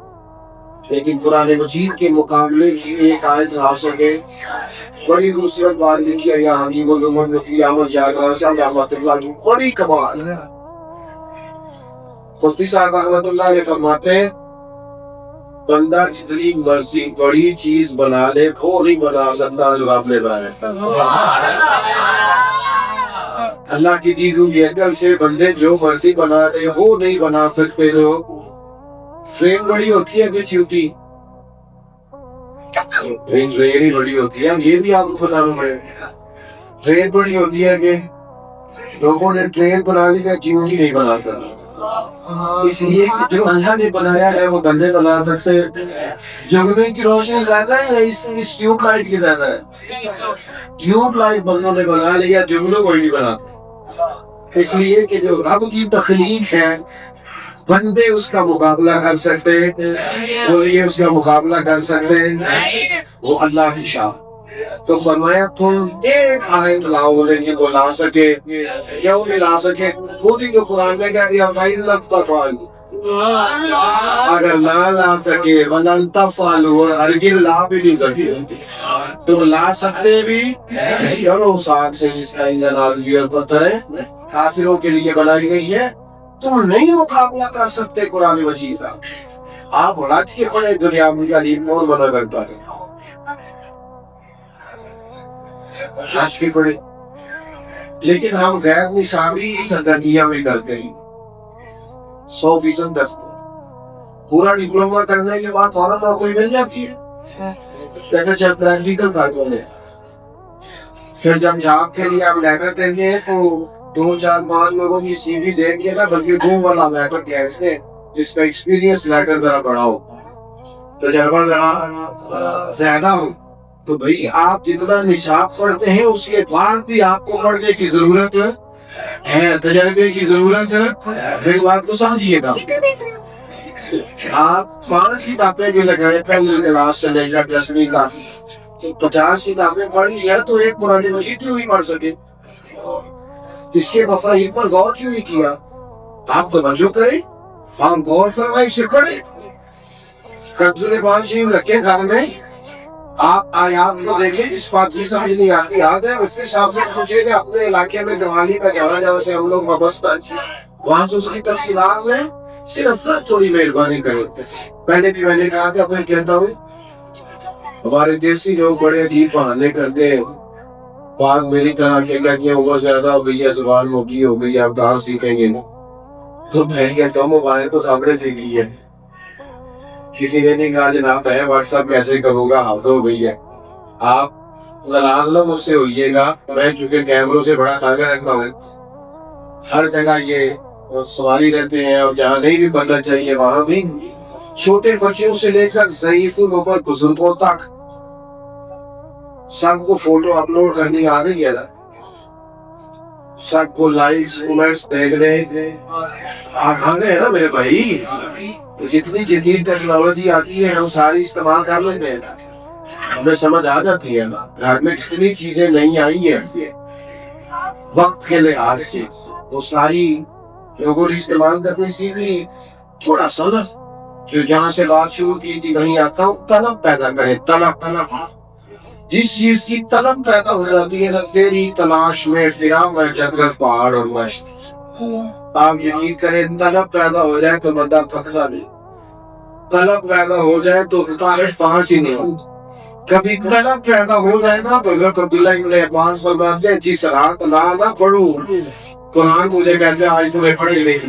لیکن قرآن مجید کے مقابلے کی ایک آیت آ سکے. بڑی خوبصورت بات لکھی ہے یہاں کی محمد مفتی احمد یار صاحب رحمۃ اللہ کی، بڑی کمال. مفتی صاحب رحمۃ اللہ علیہ فرماتے ہیں بندہ جتنی مرضی بڑی چیز بنا لے وہ نہیں بنا سکتا جو آپ نے بنایا. اللہ کی دی ہوئی عقل سے بندے جو مرضی بنا لے وہ نہیں بنا سکتے. جو ٹرین بڑی ہوتی ہے کہ چھوٹی؟ ٹرین ہی بڑی ہوتی ہے. یہ بھی آپ کو بتا رہا ہوں، ٹرین بڑی ہوتی ہے کہ لوگوں نے ٹرین بنا لی ہے، چیونٹی نہیں بنا سکتے. اس لیے جو اللہ نے بنایا ہے وہ بندے بنا سکتے. جگنے کی روشنی زیادہ ہے اس ٹیوب لائٹ کی زیادہ ہے. ٹیوب لائٹ بندوں نے بنا لیا، جگنوں کوئی نہیں بنا. اس لیے کہ جو رب کی تخلیق ہے بندے اس کا مقابلہ کر سکتے اور یہ اس کا مقابلہ کر سکتے وہ اللہ کی شان. تو فرمایا تم ایک آیت لاؤ، لیکن وہ لا سکے یا وہ نہیں لا سکے. خود ہی تو قرآن میں کہہ دیا فَإِن لَمْ تَفْعَلُوا، اگر نہ لا سکے وَلَن تَفْعَلُوا، اور ہرگز لا بھی نہیں سکے. تم لا سکتے بھی چلو ساتھ سے اس کا انجن پتھر ہے کافروں کے لیے بنائی گئی ہے. تم نہیں مقابلہ کر سکتے قرآن مجید کا. آپ رات کے پڑے دنیا میں علیم کون بنا کرتا ہے؟ آج بھی پڑے. لیکن ہم غیر نصابی سرگرمیاں بھی کرتے ہیں 100% 10. پورا ڈپلوما کرنے کے بعد فوراً نوکری مل جاتی ہے، کہتے چل پریکٹیکل کر لیں. پھر جب جاب کے لیے آپ لیٹر دیں گے تو 2-4-5 لوگوں کی سی وی دیں گے نا، بلکہ 2 والا لیٹر کہتے ہیں جس کا ایکسپیرینس لیٹر ذرا بڑا ہو، تجربہ ذرا زیادہ ہو. تو بھئی آپ جتنا نصاب پڑھتے ہیں اس کے بعد بھی آپ کو پڑھنے کی ضرورت ہے، تجربے کی ضرورت ہے. میری بات کو سمجھیے گا. آپ 5 کتابیں بھی لگائے پہلی کلاس سے لے کر 10ویں تک، 50 کتابیں پڑھ لی ہے تو ایک قرآن مجید کیوں نہیں پڑھ سکے؟ اس کے مفاہیم پر غور کیوں نہیں کیا؟ آپ توجہ کریں، آپ غور فرمائیں، سے پڑھیں. کنزل قرآن شریف رکھیں گھر میں، آپ آیات کو دیکھیں، اس بات کی سمجھ نہیں آتی یاد ہے اس کے حساب سے سوچیں کہ اپنے علاقے میں دیوالی کا جہاں سے ہم لوگ وابستہ وہاں سے اس کی تفصیلات میں صرف تھوڑی مہربانی کریں. پہلے بھی میں نے کہا کہ اپنے کہتا ہوں ہمارے دیسی لوگ بڑے عجیب بہانے کرتے ہیں. بات میری طرح کے کہتے ہیں عمر زیادہ ہو گئی ہے، زبان موٹی ہو گئی ہے، آپ کہاں سیکھیں گے؟ تو میں کہتا ہوں موبائل تو سب نے سیکھ لی ہے. کسی نے نہیں کہا جناب میں واٹس ایپ کیسے کروں گا، ہاتھ ہو گئی ہے. آپ غلط مجھ سے ہوئیے گا، میں چونکہ کیمروں سے بڑا تانگا رکھتا ہوں، ہر جگہ یہ سواری رہتے ہیں اور جہاں نہیں بھی بننا چاہیے وہاں بھی چھوٹے بچوں سے لے کر ضعیفوں پر بزرگوں تک سب کو فوٹو اپلوڈ کرنی آ رہی ہے نا، سب کو لائکس کمنٹس دیکھنے آگے ہے نا میرے بھائی. تو جتنی جدید ٹیکنالوجی آتی ہے ہم ساری استعمال کر لیتے ہیں، ہمیں سمجھ آ جاتی ہے. گھر میں جتنی چیزیں نہیں آئی ہیں وقت کے لحاظ سے وہ ساری لوگوں نے استعمال کرنے سیکھی. تھوڑا سا نا جو جہاں سے بات شروع کی تھی وہیں آتا ہوں، طلب پیدا کرے. طلب جس چیز کی طلب پیدا ہو جاتی ہے نا، تیری تلاش میں پھرا میں جنگل پہاڑ اور مشت. آپ یقین کریں طلب پیدا ہو جائے تو بندہ تھکتا نہیں، طلب پیدا ہو جائے تو رکاوٹ پاس ہی نہیں ہوتی. کبھی طلب پیدا ہو جائے نا تو حضرت عبداللہ ابن عباس فرماتے ہیں جس رات نہ پڑھوں قرآن مجھے کہتے ہیں آج تمہیں پڑھی نہیں،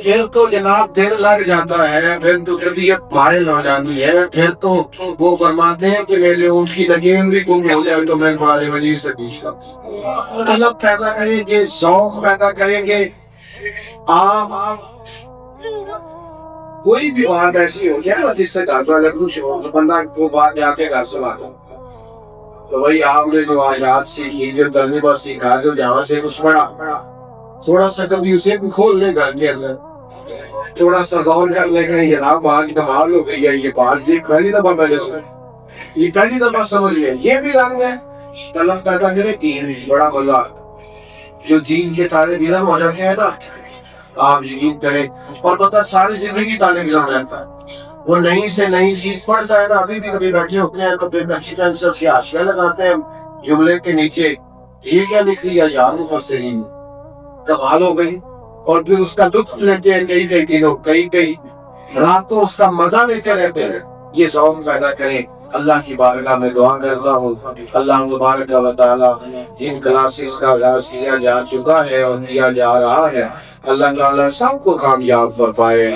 پھر تو جناب دل لگ جاتا ہے، پھر تو طبیعت مائل ہو جاتی ہے. پھر تو وہ فرماتے ہیں کہ میرے ان کی نگین بھی گم ہو جائے تو میں قرآن مجید سے پیچھتا. طلب پیدا کریں گے، ذوق پیدا کریں گے. آپ کوئی بھی بات ایسی ہو جائے نا جس سے گھر والے خوش ہو تو بندہ وہ بات جا کے گھر سناتا. تو وہی آپ نے جو آیات سیکھی، جو کرنے پر سیکھا، جو جہاں سے کچھ پڑھا، تھوڑا سا کبھی اسے بھی کھول لے گھر کے اندر، تھوڑا سا غور کر لے گا یہ آپ آج کمال ہو گئی ہے. یہ بات یہ پہلی دفعہ میں نے سنی، یہ پہلی دفعہ سمجھ لیا. یہ بھی رنگ ہے طلب پیدا کرے. دین بڑا مزہ، جو دین کے طالب علم ہو جاتے ہیں نا آپ یقین کریں، اور پتہ ساری زندگی طالب علم رہتا ہے. وہ نئی سے نئی چیز پڑھتا ہے نا. ابھی بھی کبھی بیٹھے ہوتے ہیں تو پھر اچھی پینسل سے حاشیہ لگاتے ہیں جملے کے نیچے، یہ کیا لکھ لیا یار مفسرین، کمال ہو گئی. اور پھر اس کا لطف لیتے ہیں کئی دنوں، کئی راتوں اس کا مزہ لیتے رہتے ہیں. یہ ذوق پیدا کریں. اللہ کی بارگاہ میں دعا کرتا ہوں اللہ تبارک و تعالی جن کلاسز کا آغاز کیا جا چکا ہے اور کیا جا رہا ہے، اللہ تعالیٰ سب کو کامیاب فرمائے.